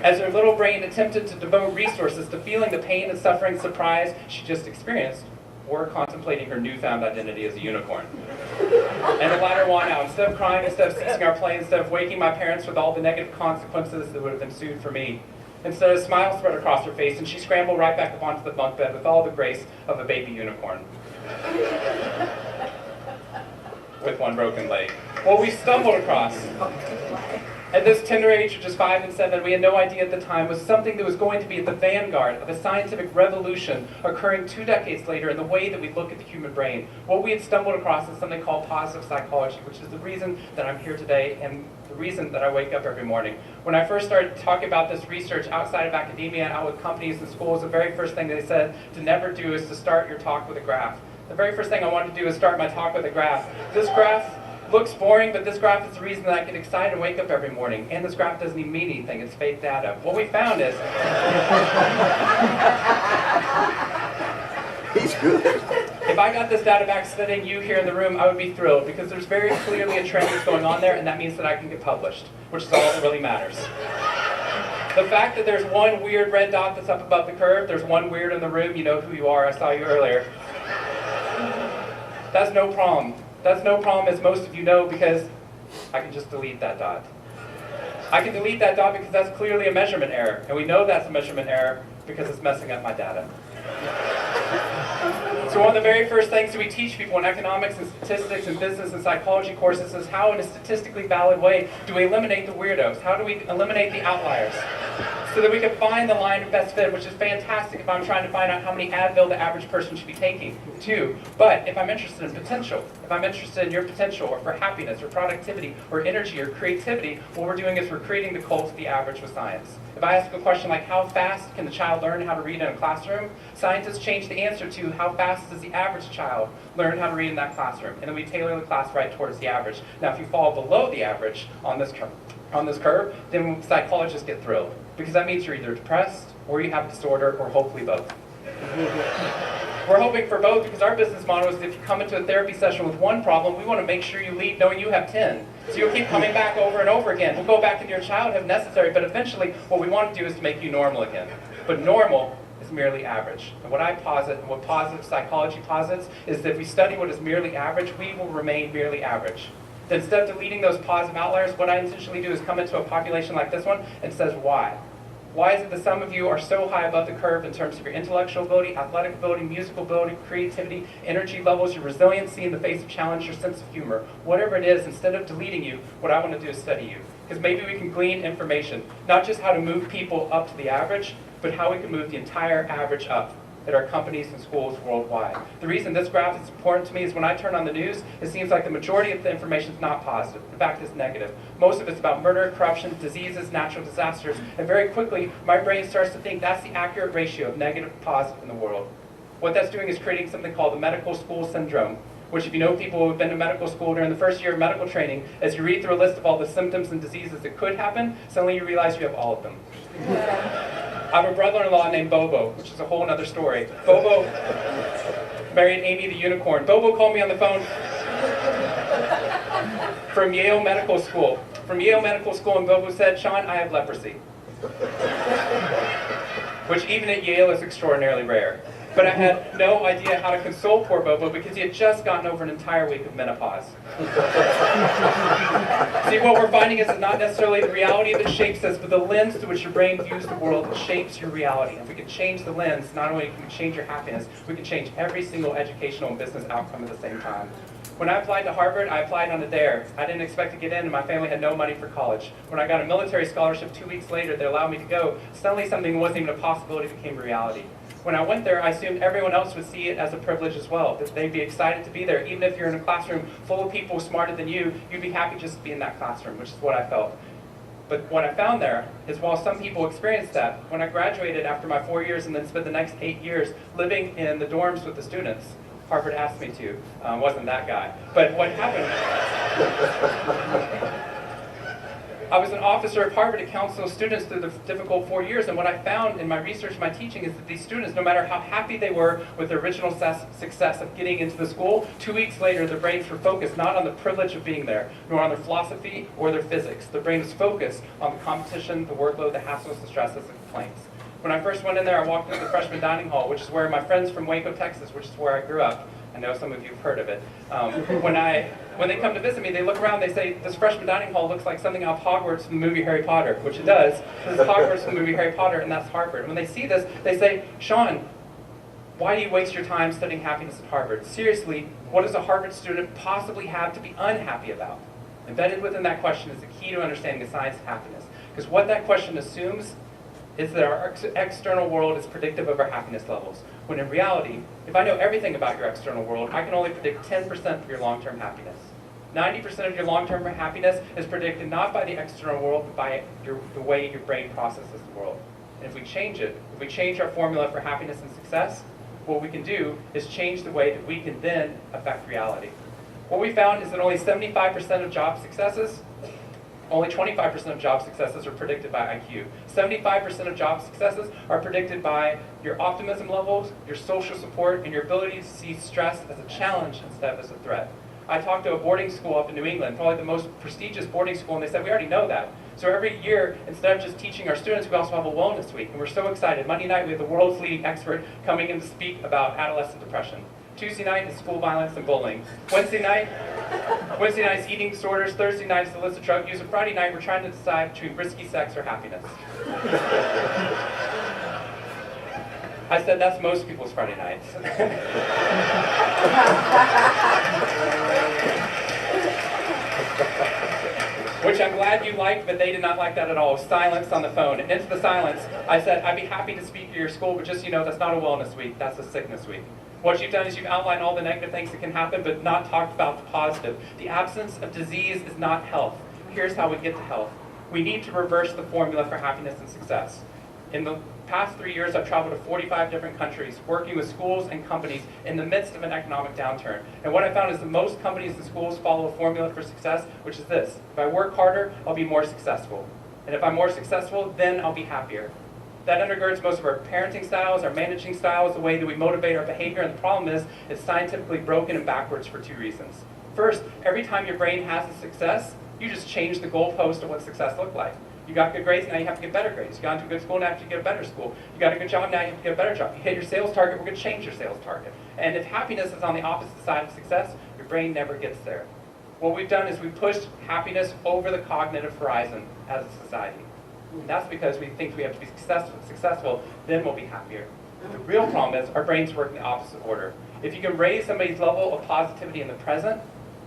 as her little brain attempted to devote resources to feeling the pain and suffering and surprise she just experienced, or contemplating her newfound identity as a unicorn. And the latter won out. Instead of crying, instead of ceasing our play, instead of waking my parents with all the negative consequences that would have ensued for me, instead, a smile spread across her face, and she scrambled right back up onto the bunk bed with all the grace of a baby unicorn. With one broken leg. What we stumbled across at this tender age of just 5 and 7, we had no idea at the time, was something that was going to be at the vanguard of a scientific revolution occurring 2 decades later in the way that we look at the human brain. What we had stumbled across is something called positive psychology, which is the reason that I'm here today and the reason that I wake up every morning. When I first started talking about this research outside of academia, out with companies and schools, the very first thing they said to never do is to start your talk with a graph. The very first thing I wanted to do is start my talk with a graph. This graph looks boring, but this graph is the reason that I get excited and wake up every morning. And this graph doesn't even mean anything, it's fake data. What we found is... He's good. If I got this data back sitting you here in the room, I would be thrilled, because there's very clearly a trend that's going on there, and that means that I can get published, which is all that really matters. The fact that there's one weird red dot that's up above the curve, there's one weird in the room, you know who you are, I saw you earlier. That's no problem. That's no problem, as most of you know, because I can just delete that dot. I can delete that dot because that's clearly a measurement error, and we know that's a measurement error because it's messing up my data. So one of the very first things that we teach people in economics and statistics and business and psychology courses is how, in a statistically valid way, do we eliminate the weirdos? How do we eliminate the outliers? So that we can find the line of best fit, which is fantastic if I'm trying to find out how many Advil the average person should be taking, too. But if I'm interested in potential, if I'm interested in your potential, or for happiness, or productivity, or energy, or creativity, what we're doing is we're creating the cult of the average with science. If I ask a question like, how fast can the child learn how to read in a classroom? Scientists change the answer to, how fast does the average child learn how to read in that classroom? And then we tailor the class right towards the average. Now, if you fall below the average on this curve, then psychologists get thrilled, because that means you're either depressed, or you have a disorder, or hopefully both. We're hoping for both, because our business model is if you come into a therapy session with one problem, we want to make sure you leave knowing you have 10. So you'll keep coming back over and over again. We'll go back into your childhood if necessary, but eventually what we want to do is to make you normal again. But normal is merely average. And what I posit, and what positive psychology posits, is that if we study what is merely average, we will remain merely average. Then instead of deleting those positive outliers, what I intentionally do is come into a population like this one and says why. Why is it that some of you are so high above the curve in terms of your intellectual ability, athletic ability, musical ability, creativity, energy levels, your resiliency in the face of challenge, your sense of humor? Whatever it is, instead of deleting you, what I want to do is study you. Because maybe we can glean information, not just how to move people up to the average, but how we can move the entire average up at our companies and schools worldwide. The reason this graph is important to me is when I turn on the news, it seems like the majority of the information is not positive. In fact, it's negative. Most of it's about murder, corruption, diseases, natural disasters, and very quickly, my brain starts to think that's the accurate ratio of negative to positive in the world. What that's doing is creating something called the medical school syndrome, which if you know people who have been to medical school during the first year of medical training, as you read through a list of all the symptoms and diseases that could happen, suddenly you realize you have all of them. I have a brother-in-law named Bobo, which is a whole other story. Bobo married Amy the unicorn. Bobo called me on the phone from Yale Medical School. From Yale Medical School, and Bobo said, "Sean, I have leprosy." Which even at Yale is extraordinarily rare. But I had no idea how to console poor Bobo because he had just gotten over an entire week of menopause. See, what we're finding is it's not necessarily the reality that shapes us, but the lens through which your brain views the world that shapes your reality. And if we can change the lens, not only can we change your happiness, we can change every single educational and business outcome at the same time. When I applied to Harvard, I applied on a dare. I didn't expect to get in, and my family had no money for college. When I got a military scholarship 2 weeks later that allowed me to go, suddenly something that wasn't even a possibility became a reality. When I went there, I assumed everyone else would see it as a privilege as well, that they'd be excited to be there. Even if you're in a classroom full of people smarter than you, you'd be happy just to be in that classroom, which is what I felt. But what I found there is while some people experienced that, when I graduated after my 4 years and then spent the next 8 years living in the dorms with the students, Harvard asked me to, wasn't that guy. But what happened, I was an officer of Harvard to counsel students through the difficult 4 years, and what I found in my research and my teaching is that these students, no matter how happy they were with their original success of getting into the school, 2 weeks later their brains were focused not on the privilege of being there, nor on their philosophy or their physics. Their brain was focused on the competition, the workload, the hassles, the stresses, the complaints. When I first went in there, I walked into the freshman dining hall, which is where my friends from Waco, Texas, which is where I grew up. I know some of you have heard of it. When they come to visit me, they look around, they say, this freshman dining hall looks like something off Hogwarts from the movie Harry Potter, which it does. This is Hogwarts from the movie Harry Potter, and that's Harvard. And when they see this, they say, Sean, why do you waste your time studying happiness at Harvard? Seriously, what does a Harvard student possibly have to be unhappy about? Embedded within that question is the key to understanding the science of happiness. Because what that question assumes is that our external world is predictive of our happiness levels. When in reality, if I know everything about your external world, I can only predict 10% of your long-term happiness. 90% of your long-term happiness is predicted not by the external world, but by the way your brain processes the world. And if we change it, if we change our formula for happiness and success, what we can do is change the way that we can then affect reality. What we found is that only 75% of job successes, only 25% of job successes are predicted by IQ. 75% of job successes are predicted by your optimism levels, your social support, and your ability to see stress as a challenge instead of as a threat. I talked to a boarding school up in New England, probably the most prestigious boarding school, and they said, we already know that. So every year, instead of just teaching our students, we also have a wellness week, and we're so excited. Monday night, we have the world's leading expert coming in to speak about adolescent depression. Tuesday night is school violence and bullying. Wednesday night is eating disorders. Thursday night is illicit drug use. And Friday night, we're trying to decide between risky sex or happiness. I said that's most people's Friday nights. Which I'm glad you liked, but they did not like that at all. Silence on the phone. And into the silence, I said, I'd be happy to speak to your school, but just so you know, that's not a wellness week, that's a sickness week. What you've done is you've outlined all the negative things that can happen, but not talked about the positive. The absence of disease is not health. Here's how we get to health. We need to reverse the formula for happiness and success. In the past 3 years, I've traveled to 45 different countries, working with schools and companies in the midst of an economic downturn. And what I found is that most companies and schools follow a formula for success, which is this. If I work harder, I'll be more successful. And if I'm more successful, then I'll be happier. That undergirds most of our parenting styles, our managing styles, the way that we motivate our behavior. And the problem is, it's scientifically broken and backwards for 2 reasons. First, every time your brain has a success, you just change the goalpost of what success looked like. You got good grades, now you have to get better grades. You got into a good school, now you have to get a better school. You got a good job, now you have to get a better job. You hit your sales target, we're going to change your sales target. And if happiness is on the opposite side of success, your brain never gets there. What we've done is we pushed happiness over the cognitive horizon as a society. And that's because we think we have to be successful, then we'll be happier. The real problem is our brains work in the opposite order. If you can raise somebody's level of positivity in the present,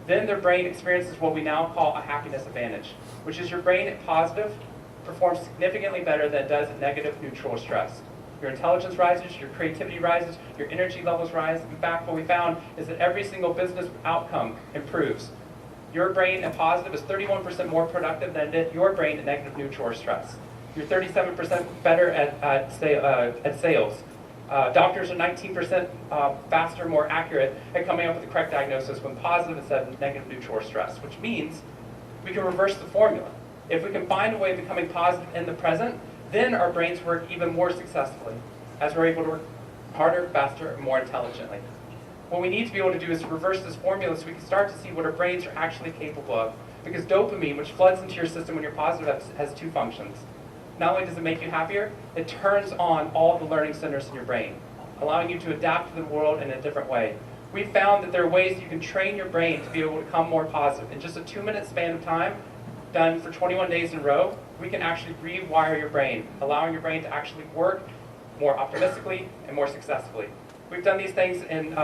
then their brain experiences what we now call a happiness advantage, which is your brain at positive performs significantly better than it does at negative neutral stress. Your intelligence rises, your creativity rises, your energy levels rise. In fact, what we found is that every single business outcome improves. Your brain at positive is 31% more productive than your brain at negative neutral or stress. You're 37% better at sales. Doctors are 19% faster, more accurate at coming up with the correct diagnosis when positive instead of negative neutral or stress, which means we can reverse the formula. If we can find a way of becoming positive in the present, then our brains work even more successfully, as we're able to work harder, faster, and more intelligently. What we need to be able to do is to reverse this formula so we can start to see what our brains are actually capable of. Because dopamine, which floods into your system when you're positive, has two functions. Not only does it make you happier, it turns on all the learning centers in your brain, allowing you to adapt to the world in a different way. We found that there are ways you can train your brain to be able to become more positive. In just a 2-minute span of time, done for 21 days in a row, we can actually rewire your brain, allowing your brain to actually work more optimistically and more successfully. We've done these things in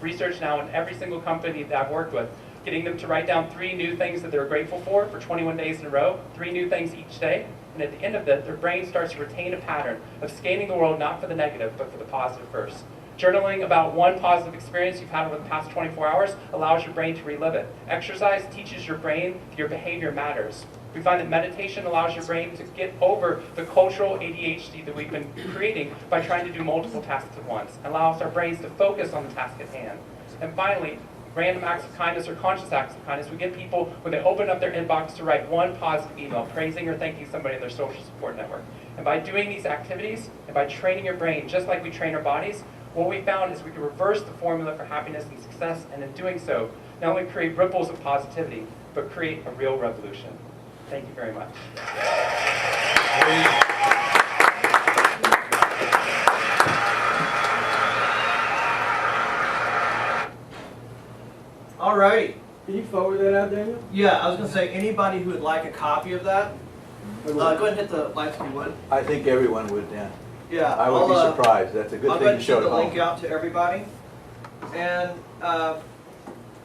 research now in every single company that I've worked with, getting them to write down 3 new things that they're grateful for 21 days in a row, 3 new things each day. And at the end of that, their brain starts to retain a pattern of scanning the world not for the negative, but for the positive first. Journaling about one positive experience you've had over the past 24 hours allows your brain to relive it. Exercise teaches your brain that your behavior matters. We find that meditation allows your brain to get over the cultural ADHD that we've been creating by trying to do multiple tasks at once, and allows our brains to focus on the task at hand. And finally, random acts of kindness or conscious acts of kindness. We get people, when they open up their inbox, to write one positive email praising or thanking somebody in their social support network. And by doing these activities, and by training your brain, just like we train our bodies, what we found is we can reverse the formula for happiness and success, and in doing so, not only create ripples of positivity, but create a real revolution. Thank you very much. All righty. Can you forward that out, Daniel? Yeah, I was going to say, anybody who would like a copy of that, go ahead and hit the lights if you would. I think everyone would, Dan. Yeah. I would be surprised. That's a good thing to show I'll go ahead and at send the link out to everybody. And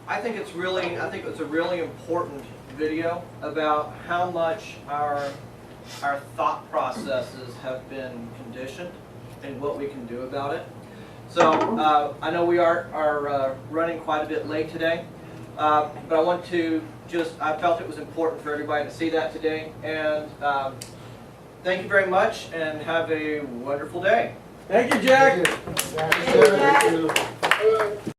I think it's a really important video about how much our thought processes have been conditioned and what we can do about it. So I know we are running quite a bit late today, but I want to I felt it was important for everybody to see that today. And thank you very much, and have a wonderful day. Thank you, Jack. Thank you.